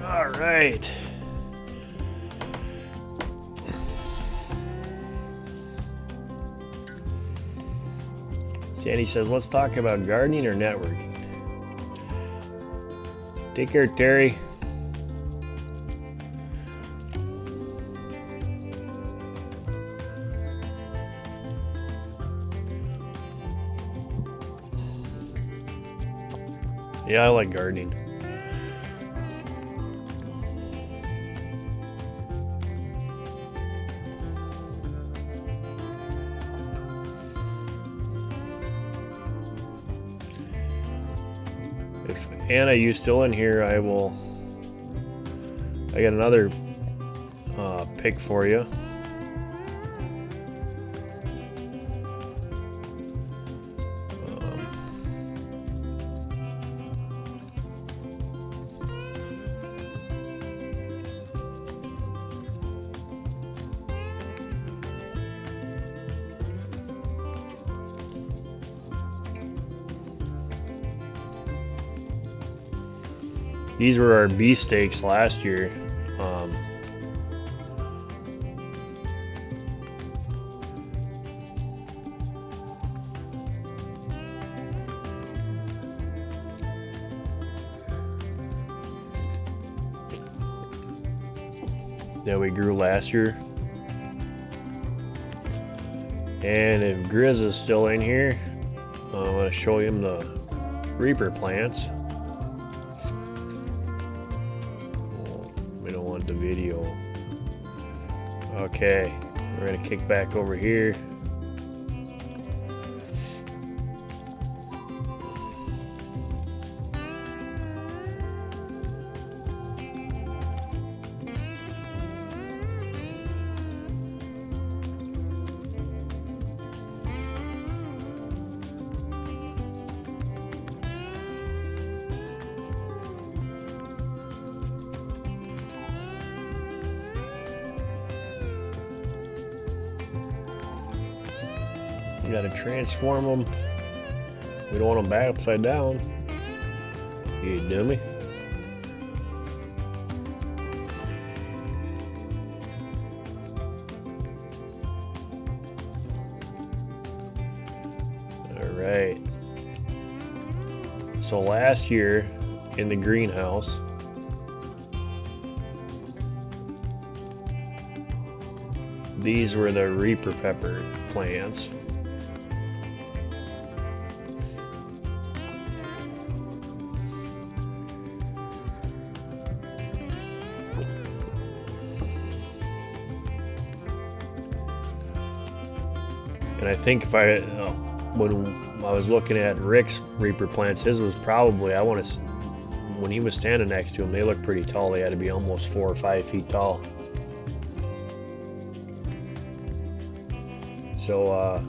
All right. Sandy says, let's talk about gardening or networking. Take care, Terry. Yeah, I like gardening. If Anna, you still in here, I got another pick for you. These were our beefsteaks last year. That we grew last year. And if Grizz is still in here, I'm going to show him the Reaper plants. We don't want the video. Okay, we're going to kick back over here. We gotta transform them. We don't want them back upside down. You dummy. Alright. So last year in the greenhouse, these were the Reaper pepper plants. And I think if when I was looking at Rick's Reaper plants, his was probably, when he was standing next to him, they looked pretty tall. They had to be almost 4 or 5 feet tall. So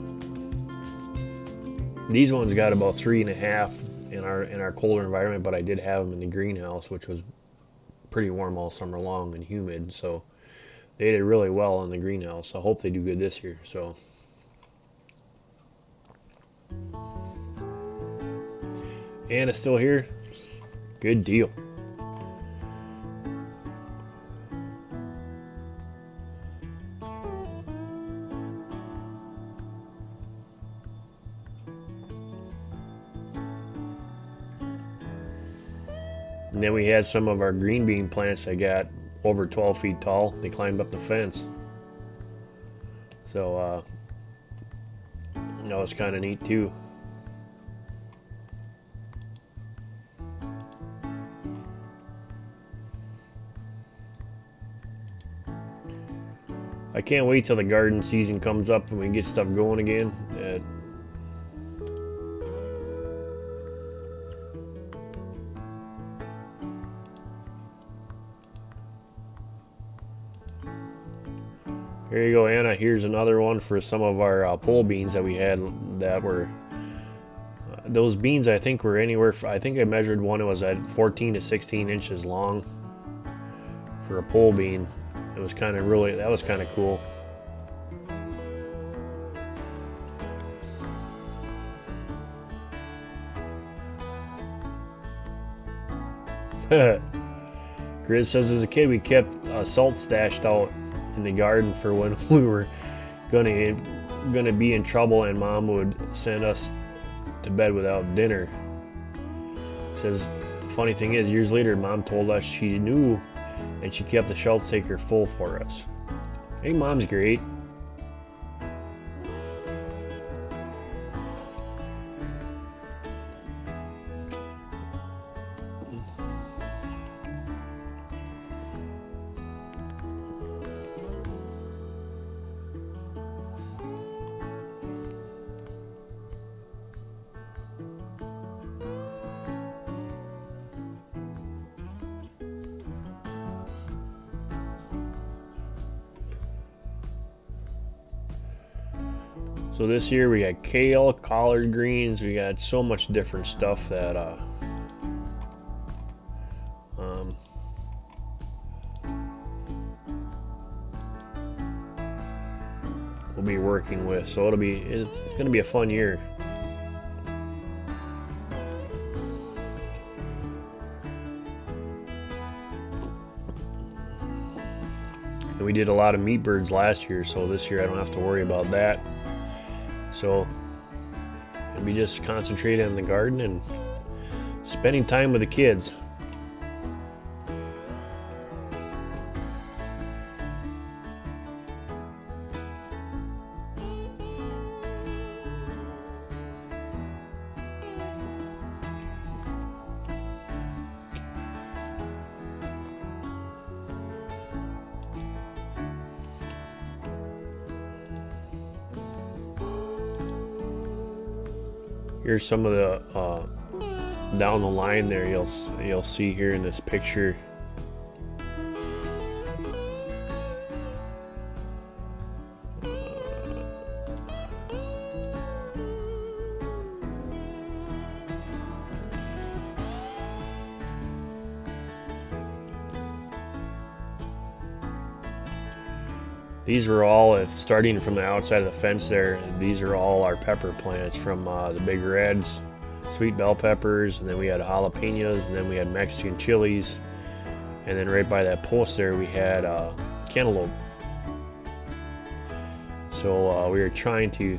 these ones got about 3.5 in our colder environment, but I did have them in the greenhouse, which was pretty warm all summer long and humid. So they did really well in the greenhouse. I hope they do good this year. So Anna's still here. Good deal. And then we had some of our green bean plants that got over 12 feet tall. They climbed up the fence. So that was kind of neat too. I can't wait till the garden season comes up and we get stuff going again. Here you go, Anna. Here's another one for some of our pole beans that we had that were, those beans I think were anywhere, I think I measured one, it was at 14 to 16 inches long for a pole bean. It was kind of that was kind of cool. Grizz says as a kid we kept salt stashed out in the garden for when we were gonna be in trouble and Mom would send us to bed without dinner. Says the funny thing is, years later Mom told us she knew and she kept the salt shaker full for us. Hey, Mom's great. So this year we got kale, collard greens, we got so much different stuff that we'll be working with. So it's gonna be a fun year. And we did a lot of meat birds last year, so this year I don't have to worry about that. So we just concentrated on the garden and spending time with the kids. Here's some of the down the line there. You'll see here in this picture. These are all, starting from the outside of the fence there, these are all our pepper plants from the big reds, sweet bell peppers, and then we had jalapenos, and then we had Mexican chilies, and then right by that post there we had cantaloupe. So we were trying to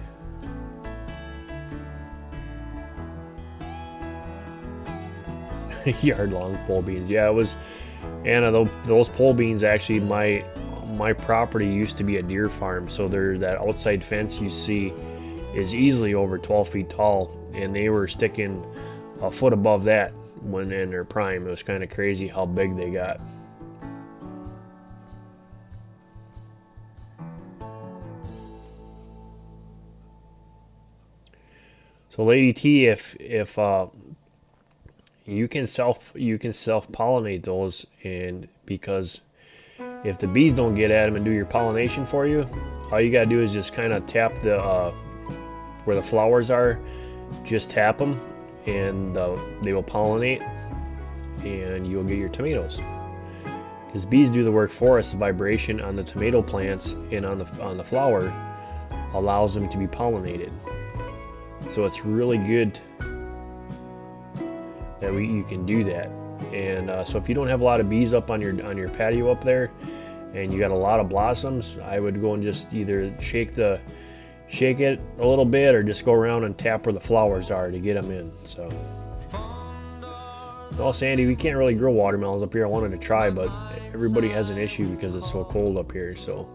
yard-long pole beans. Yeah, it was, Anna, those pole beans actually, my property used to be a deer farm, so that outside fence you see is easily over 12 feet tall, and they were sticking a foot above that when in their prime. It was kind of crazy how big they got. So Lady T, if you can self pollinate those, and because if the bees don't get at them and do your pollination for you, all you gotta do is just kind of tap the where the flowers are, just tap them, and they will pollinate, and you'll get your tomatoes. Because bees do the work for us. The vibration on the tomato plants and on the flower allows them to be pollinated. So it's really good that you can do that. And so if you don't have a lot of bees up on your patio up there, and you got a lot of blossoms, I would go and just either shake it a little bit, or just go around and tap where the flowers are to get them in. So, well, Sandy, we can't really grow watermelons up here. I wanted to try, but everybody has an issue because it's so cold up here. So.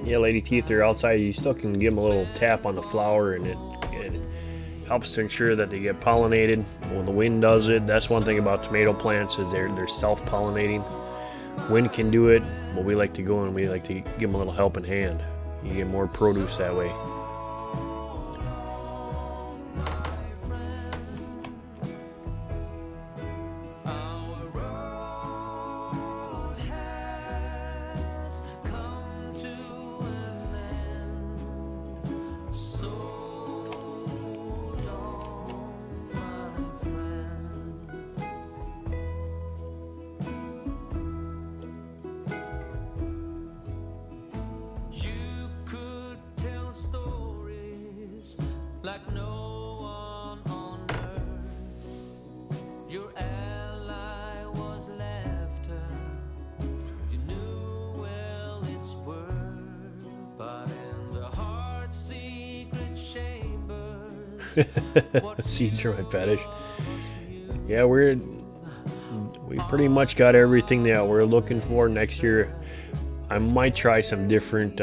Yeah, Lady T, if they're outside, you still can give them a little tap on the flower, and it helps to ensure that they get pollinated. When the wind does it, that's one thing about tomato plants, is they're self-pollinating. Wind can do it, but we like to go and we like to give them a little helping hand. You get more produce that way.
Like no one on earth, your ally was laughter. You knew well its worth, but in the heart's secret chambers.
Seeds are my fetish. Yeah, we pretty much got everything that we're looking for next year. I might try some different.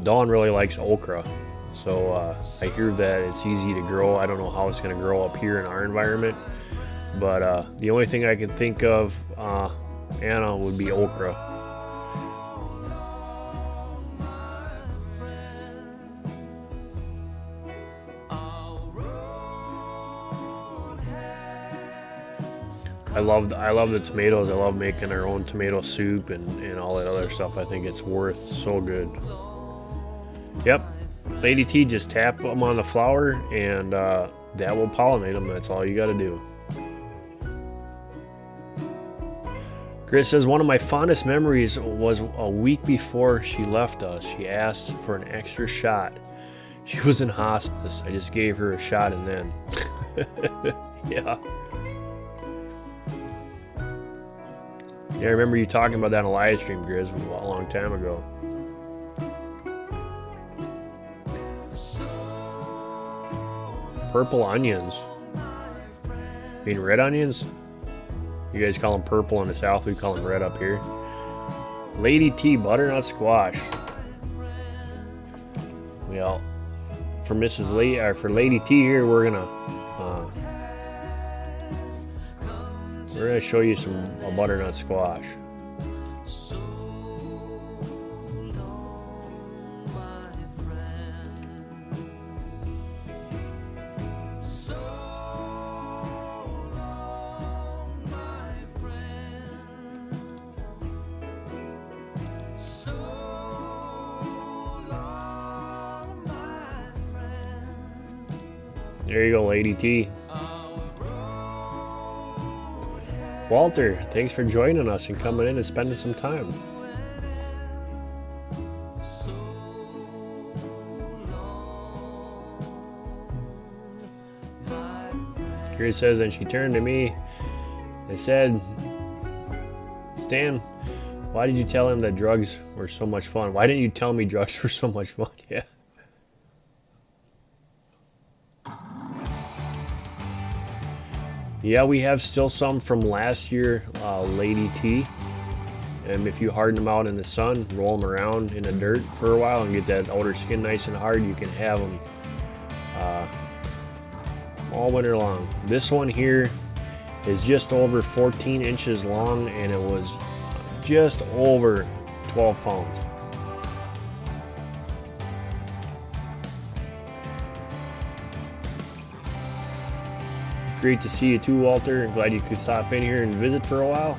Dawn really likes okra. So I hear that it's easy to grow. I don't know how it's going to grow up here in our environment, but the only thing I can think of, Anna, would be okra. I love the tomatoes. I love making our own tomato soup and all that other stuff. I think it's so good. Yep. Lady T, just tap them on the flower, and that will pollinate them. That's all you got to do. Chris says, one of my fondest memories was a week before she left us. She asked for an extra shot. She was in hospice. I just gave her a shot, and then. Yeah. Yeah, I remember you talking about that on a live stream, Grizz, a long time ago. Purple onions. You mean red onions? You guys call them purple in the south, we call them red up here. Lady T, butternut squash. Well, for Lady T here, we're gonna show you a butternut squash. There you go, Lady T. Walter, thanks for joining us and coming in and spending some time. Here it says, and she turned to me and said, Stan, why did you tell him that drugs were so much fun? Why didn't you tell me drugs were so much fun? Yeah. Yeah, we have still some from last year, Lady T. And if you harden them out in the sun, roll them around in the dirt for a while and get that outer skin nice and hard, you can have them all winter long. This one here is just over 14 inches long, and it was just over 12 pounds. Great to see you too, Walter. Glad you could stop in here and visit for a while.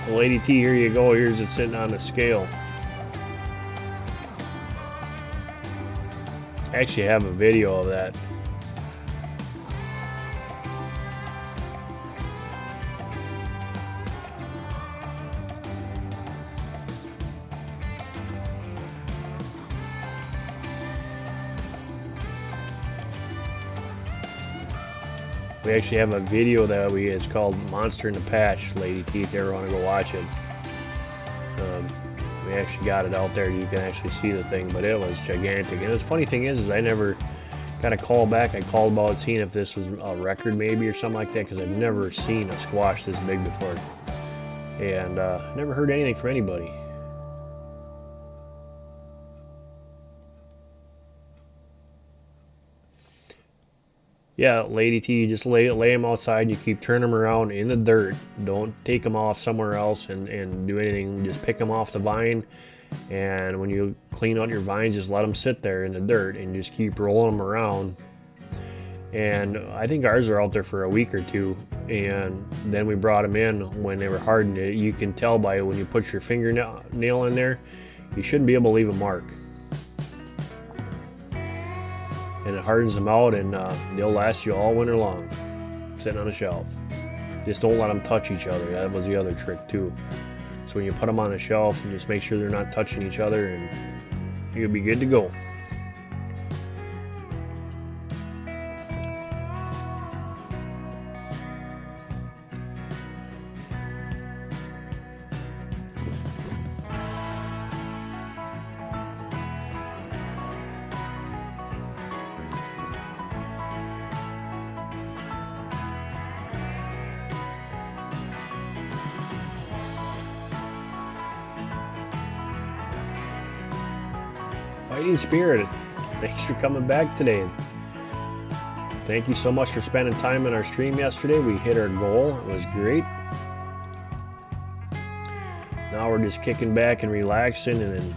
So Lady T, here you go. Here's it sitting on the scale. I actually have a video of that. We actually have a video that it's called Monster in the Patch, Lady T, if you ever want to go watch it. We actually got it out there. You can actually see the thing, but it was gigantic. And the funny thing is I never got a call back. I called about seeing if this was a record maybe or something like that, because I've never seen a squash this big before. And never heard anything from anybody. Yeah, Lady T, you just lay them outside. You keep turning them around in the dirt. Don't take them off somewhere else and do anything. Just pick them off the vine. And when you clean out your vines, just let them sit there in the dirt and just keep rolling them around. And I think ours are out there for a week or two. And then we brought them in when they were hardened. You can tell by when you put your fingernail in there, you shouldn't be able to leave a mark. And it hardens them out, and they'll last you all winter long, sitting on a shelf. Just don't let them touch each other. That was the other trick too. So when you put them on a shelf, you just make sure they're not touching each other, and you'll be good to go. Fighting Spirit, thanks for coming back today. Thank you so much for spending time in our stream yesterday. We hit our goal. It was great. Now we're just kicking back and relaxing and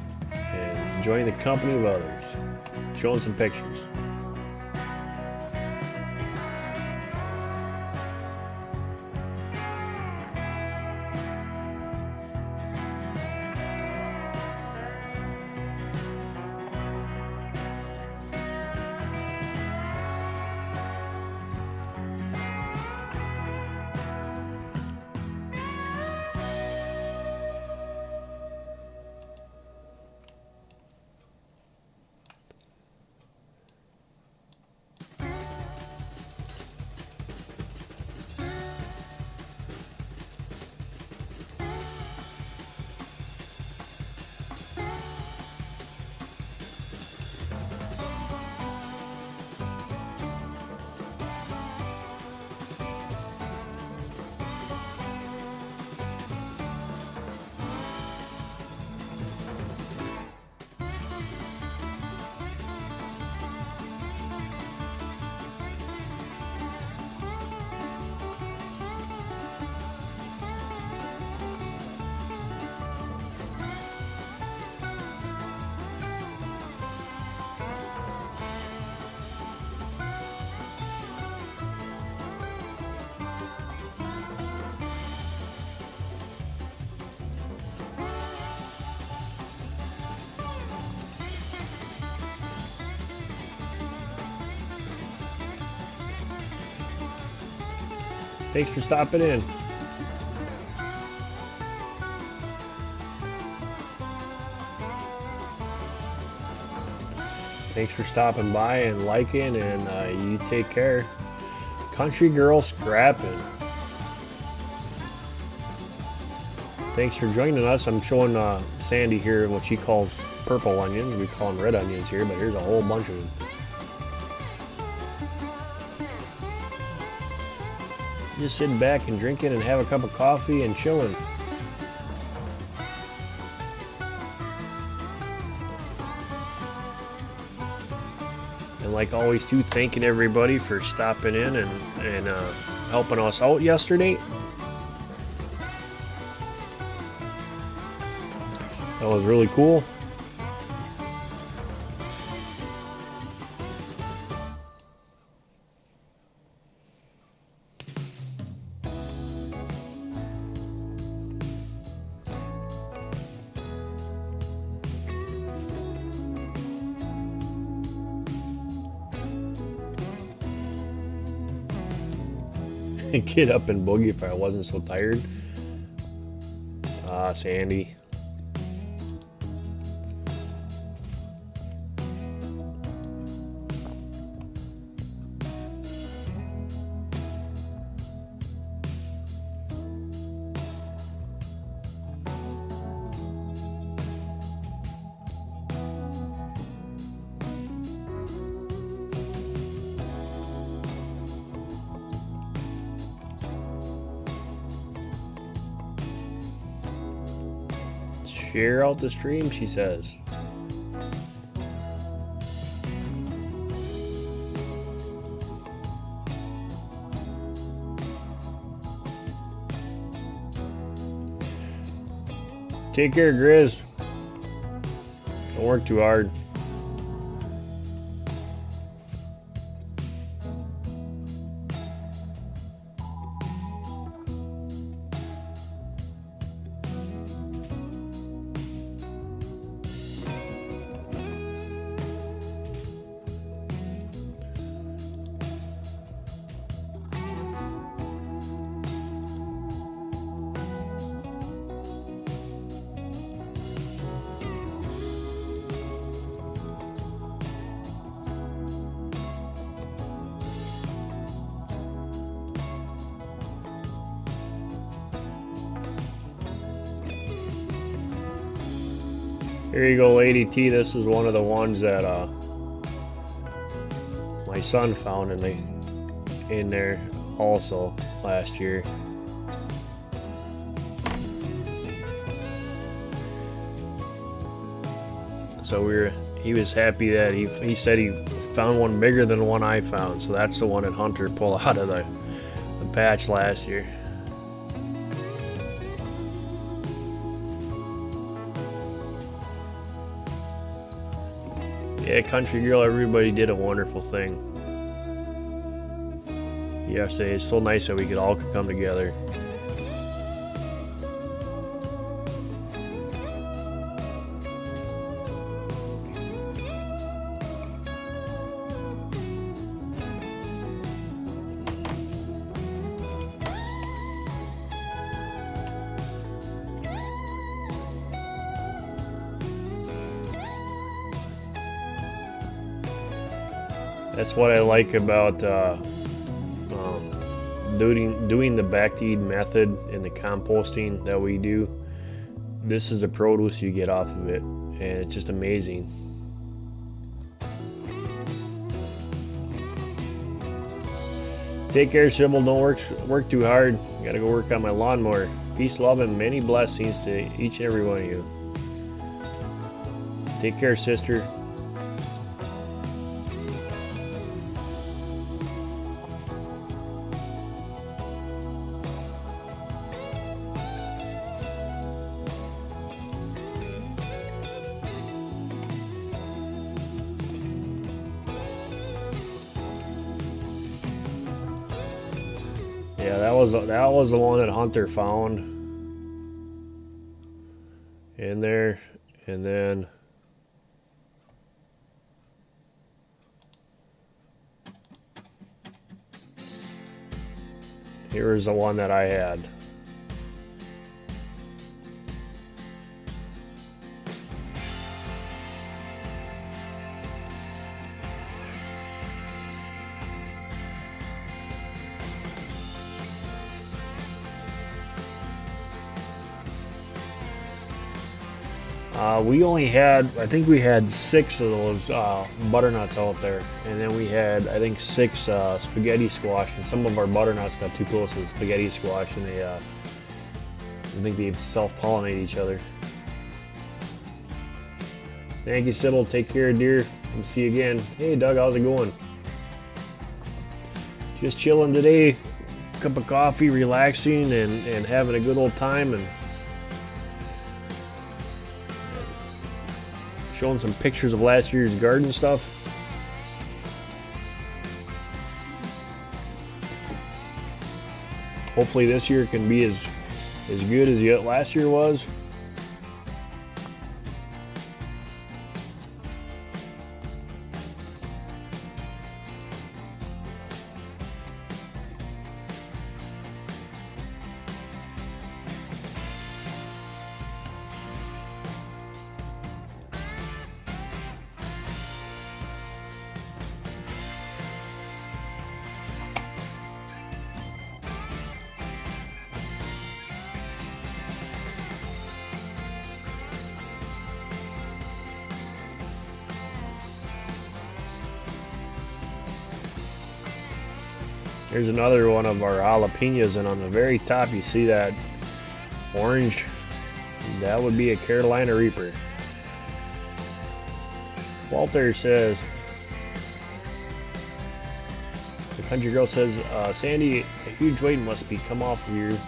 enjoying the company of others. Showing some pictures. Thanks for stopping in. Thanks for stopping by and liking, and you take care. Country Girl Scrapping. Thanks for joining us. I'm showing Sandy here what she calls purple onions. We call them red onions here, but here's a whole bunch of them. Just sitting back and drinking and have a cup of coffee and chilling. And like always too, thanking everybody for stopping in and helping us out yesterday. That was really cool. Get up and boogie if I wasn't so tired. Sandy. Share out the stream, she says. Take care, Grizz. Don't work too hard. Here you go, Lady T. This is one of the ones that my son found in there also last year. So he was happy that he said he found one bigger than the one I found. So that's the one that Hunter pulled out of the patch last year. Yeah, Country Girl, everybody did a wonderful thing yesterday. It's so nice that we could all come together. That's what I like about doing the back-to-eat method and the composting that we do. This is the produce you get off of it, and it's just amazing. Take care, Sybil. Don't work too hard. Gotta go work on my lawnmower. Peace, love, and many blessings to each and every one of you. Take care, sister. Yeah, that was the one that Hunter found in there, and then Here's the one that I had. We only had, I think we had 6 of those butternuts out there, and then we had, I think, 6 spaghetti squash, and some of our butternuts got too close to the spaghetti squash, and they, I think they self-pollinate each other. Thank you, Sybil. Take care, dear. We'll see you again. Hey, Doug, how's it going? Just chilling today. Cup of coffee, relaxing, and having a good old time, and showing some pictures of last year's garden stuff. Hopefully this year can be as good as last year was. Here's another one of our jalapenos, and on the very top you see that orange. That would be a Carolina Reaper. Walter says, the country girl says, Sandy, a huge weight must be come off of you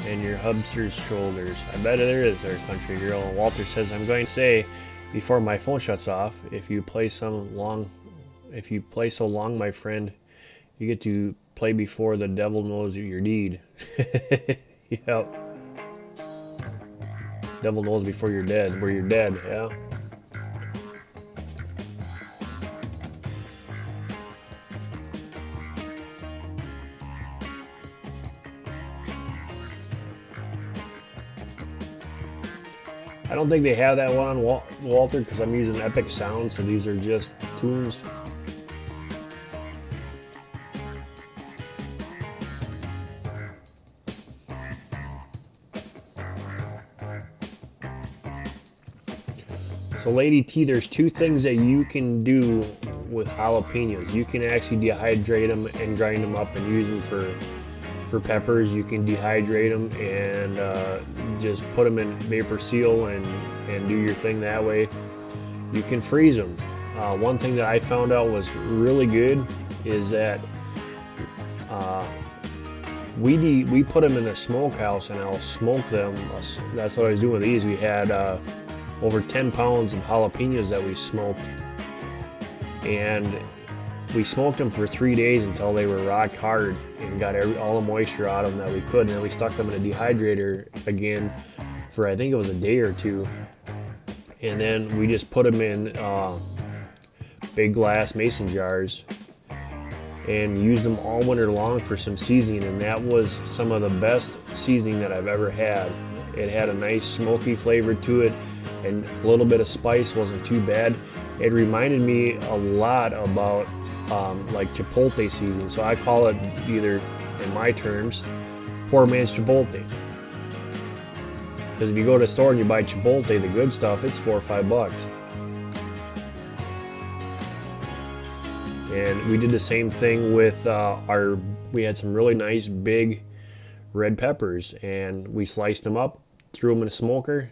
and your hubster's shoulders. I bet there is, there, country girl. And Walter says, I'm going to say before my phone shuts off, if you play so long, my friend, you get to play before the devil knows your deed. Yep. Devil knows before you're dead, where you're dead, yeah. I don't think they have that one on Walter because I'm using Epic Sound, so these are just tunes. So Lady T, there's 2 things that you can do with jalapenos. You can actually dehydrate them and grind them up and use them for peppers. You can dehydrate them and just put them in vapor seal and do your thing that way. You can freeze them. One thing that I found out was really good is that we put them in the smokehouse and I'll smoke them. That's what I was doing with these. We had over 10 pounds of jalapenos that we smoked, and we smoked them for 3 days until they were rock hard and got all the moisture out of them that we could, and then we stuck them in a dehydrator again for I think it was a day or 2, and then we just put them in big glass mason jars and used them all winter long for some seasoning, and that was some of the best seasoning that I've ever had. It had a nice smoky flavor to it, and a little bit of spice wasn't too bad. It reminded me a lot about like chipotle seasoning, so I call it, either in my terms, poor man's chipotle. Because if you go to the store and you buy chipotle, the good stuff, it's $4 or $5. And we did the same thing with we had some really nice big red peppers, and we sliced them up, threw them in a smoker,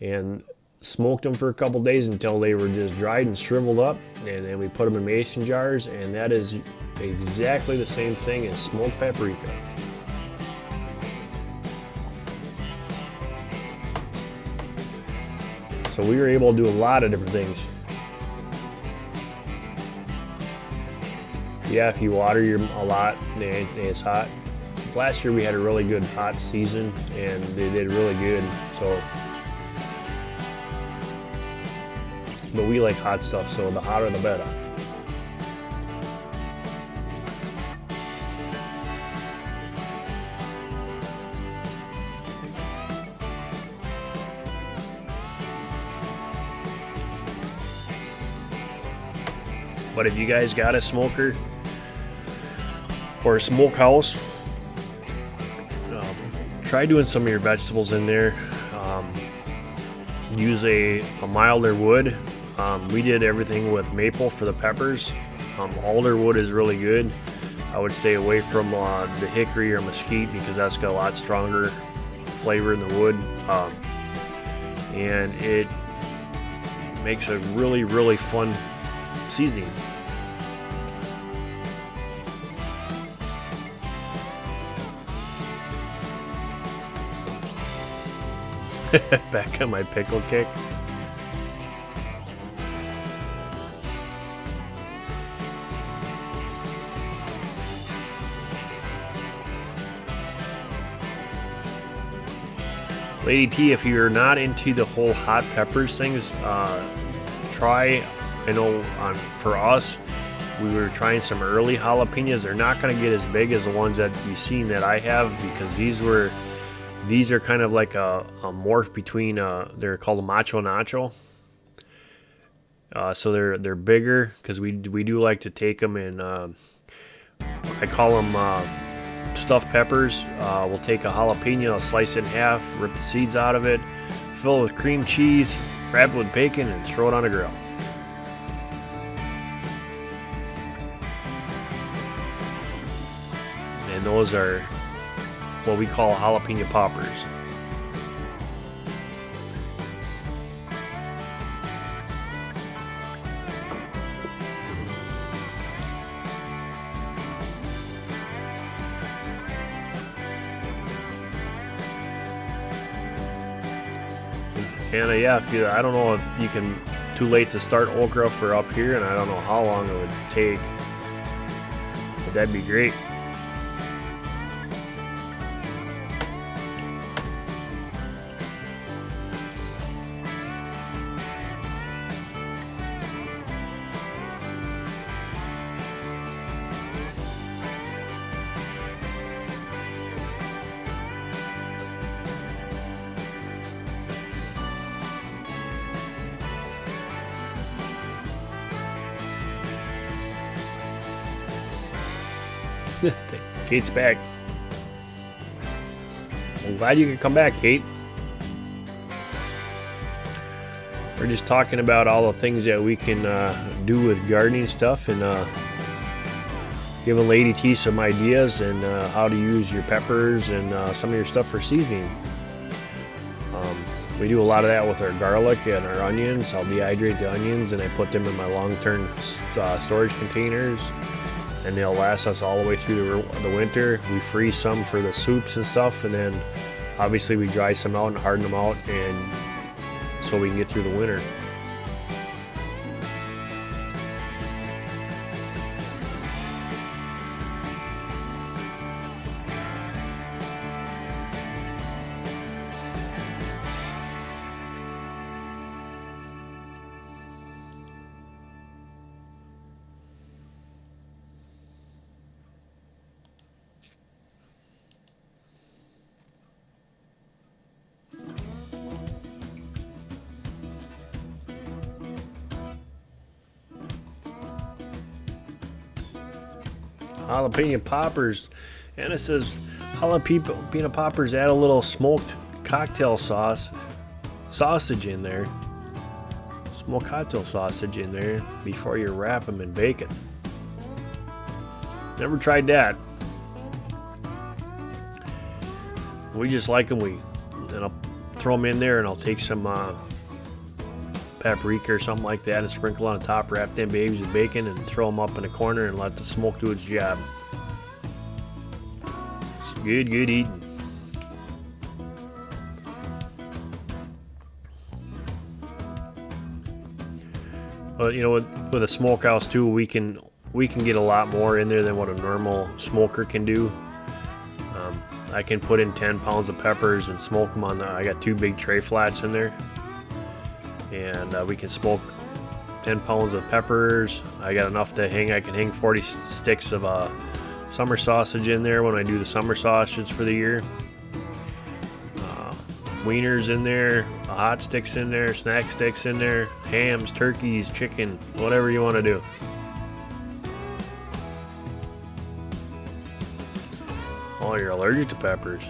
and smoked them for a couple days until they were just dried and shriveled up, and then we put them in mason jars, and that is exactly the same thing as smoked paprika. So we were able to do a lot of different things. Yeah, if you water a lot and it's hot. Last year we had a really good hot season and they did really good, so. But we like hot stuff, so the hotter the better. But if you guys got a smoker or a smokehouse, try doing some of your vegetables in there. Use a milder wood. We did everything with maple for the peppers. Alder wood is really good. I would stay away from the hickory or mesquite because that's got a lot stronger flavor in the wood. And it makes a really, really fun seasoning. Back on my pickle kick. Lady T, if you're not into the whole hot peppers things, try, I know for us, we were trying some early jalapenos. They're not going to get as big as the ones that you've seen that I have, because these are kind of like a morph between, they're called a macho nacho. So they're bigger, because we do like to take them in, I call them stuffed peppers. We'll take a jalapeno, slice it in half, rip the seeds out of it, fill it with cream cheese, wrap it with bacon, and throw it on a grill. And those are what we call jalapeno poppers. And yeah, I don't know if you can, too late to start okra for up here, and I don't know how long it would take, but that'd be great. Kate's back. I'm glad you could come back, Kate. We're just talking about all the things that we can do with gardening stuff, and giving Lady T some ideas and how to use your peppers and some of your stuff for seasoning. We do a lot of that with our garlic and our onions. I'll dehydrate the onions and I put them in my long-term storage containers, and they'll last us all the way through the winter. We freeze some for the soups and stuff, and then obviously we dry some out and harden them out, and so we can get through the winter. Jalapeno poppers, and it says jalapeno poppers, add a little smoked cocktail sausage in there, smoked cocktail sausage in there before you wrap them in bacon. Never tried that. We just like them. And I'll throw them in there, and I'll take some paprika or something like that and sprinkle on the top, wrap them babies with bacon, and throw them up in the corner and let the smoke do its job. It's good eating. But you know, with a smokehouse too, we can get a lot more in there than what a normal smoker can do. I can put in 10 pounds of peppers and smoke them on I got 2 big tray flats in there. And we can smoke 10 pounds of peppers. I got enough to hang. I can hang 40 sticks of summer sausage in there when I do the summer sausage for the year. Wieners in there, hot sticks in there, snack sticks in there, hams, turkeys, chicken, whatever you want to do. Oh, you're allergic to peppers.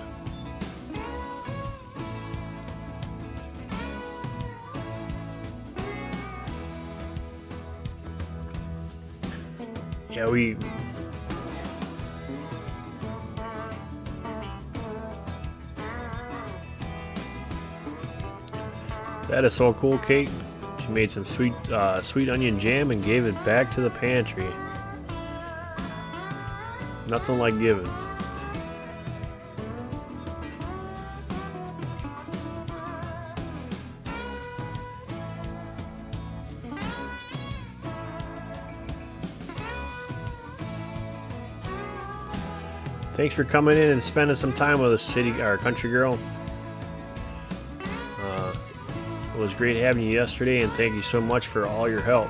Yeah, that is so cool, Kate. She made some sweet onion jam and gave it back to the pantry. Nothing like giving. Thanks for coming in and spending some time with us, country girl. It was great having you yesterday, and thank you so much for all your help.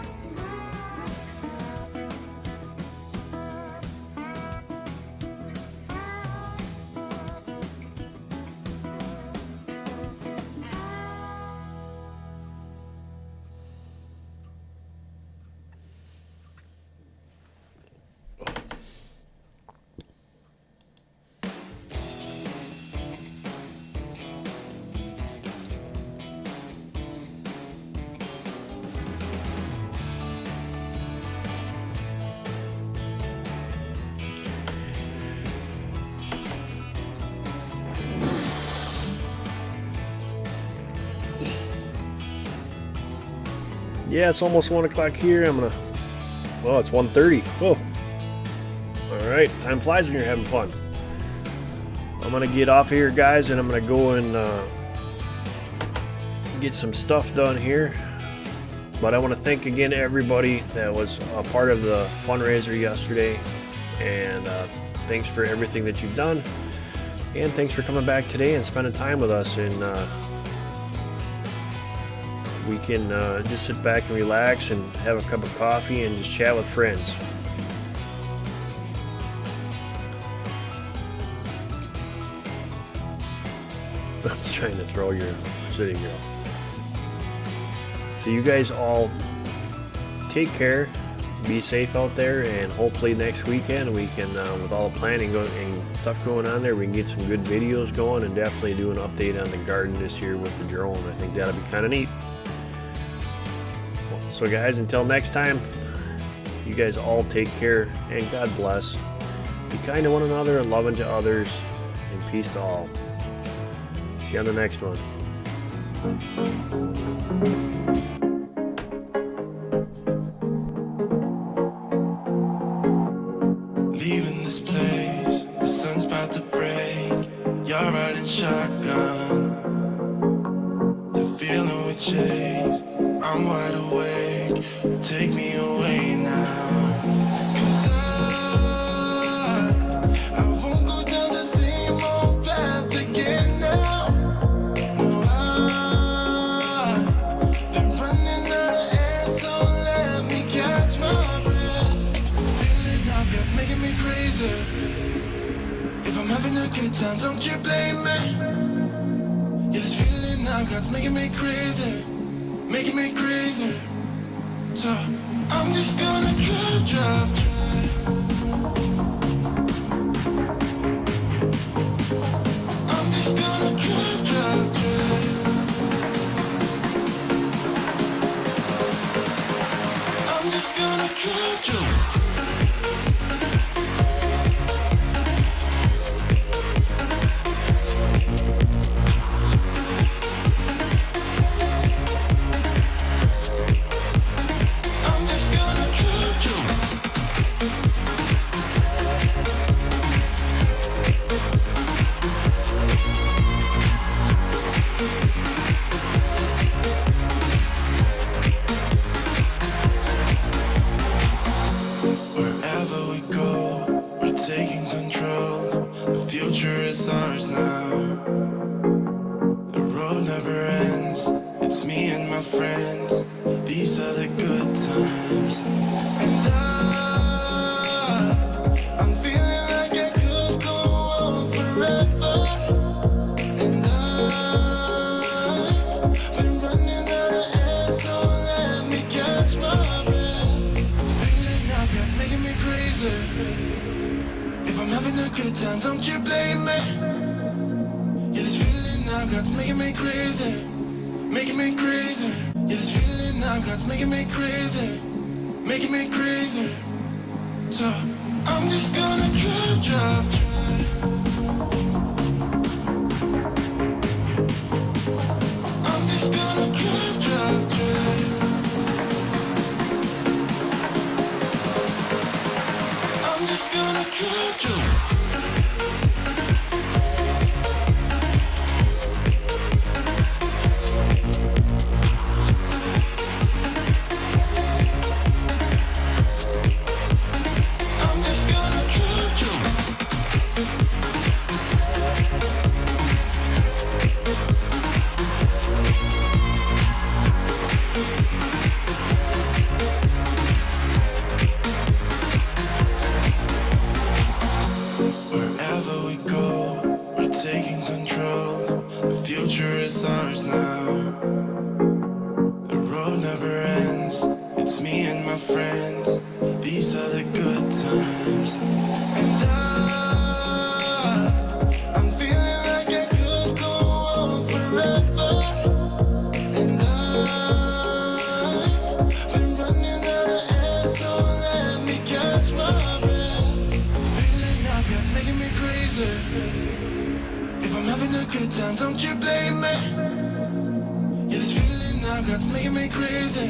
Yeah, it's almost 1 o'clock here. Well, it's 1:30. Oh. Alright, time flies when you're having fun. I'm gonna get off here, guys, and I'm gonna go and get some stuff done here. But I want to thank again everybody that was a part of the fundraiser yesterday. And thanks for everything that you've done. And thanks for coming back today and spending time with us. And we can just sit back and relax and have a cup of coffee and just chat with friends. I was trying to throw your city girl. So you guys all take care, be safe out there, and hopefully next weekend we can, with all the planning and stuff going on there, we can get some good videos going and definitely do an update on the garden this year with the drone. I think that'll be kind of neat. So guys, until next time, you guys all take care and God bless. Be kind to one another and loving to others, and peace to all. See you on the next one.
Leaving this place, the sun's about to break. You're riding shotgun. The feeling we chase, I'm wide awake. Take me away now. 'Cause I won't go down the same old path again now. No, I've been running out of air, so let me catch my breath. Feeling now that's making me crazy. If I'm having a good time, don't you blame me. Yeah, this feeling now God's making me crazy, making me crazy. So I'm just gonna drive. I'm just gonna drive. I'm just gonna drive. Wherever we go, we're taking control. The future is ours now. The road never ends. It's me and my friends. These are the good times. And I'm feeling like I could go on forever. And I've been running out of air, so let me catch my breath. Feeling now that's making me crazy. If I'm having a good time, times, don't you blame me. Yeah, this feeling I've got's making me crazy, making me crazy. Yeah, this feeling I've got's making me crazy, making me crazy. So I'm just gonna drive, drive, drive. I'm just gonna drive, drive, drive. I'm just gonna drive, drive. I'm just gonna drive, drive. Wherever we go, we're taking control. The future is ours now. The road never ends. It's me and my friends. These are the good times. And I'm feeling like I could go on forever. And I've been running out of air, so let me catch my breath. Feeling I've got's making me crazy. If I'm having a good time, don't you blame me. Yeah, this feeling I've got's making me crazy,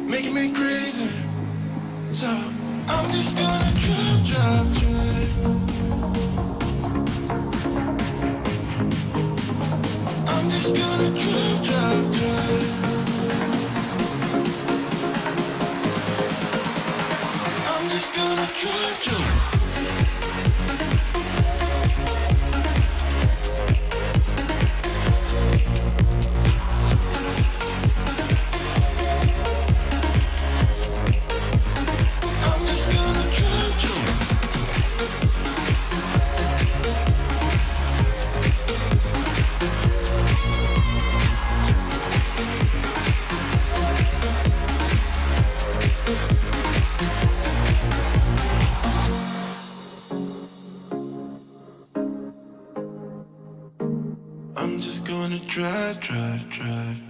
making me crazy. So I'm just gonna drive, drive, drive. I'm just gonna drive, drive, drive. I'm just gonna drive, drive. I'm just gonna drive, drive. I'm just gonna drive, drive, drive.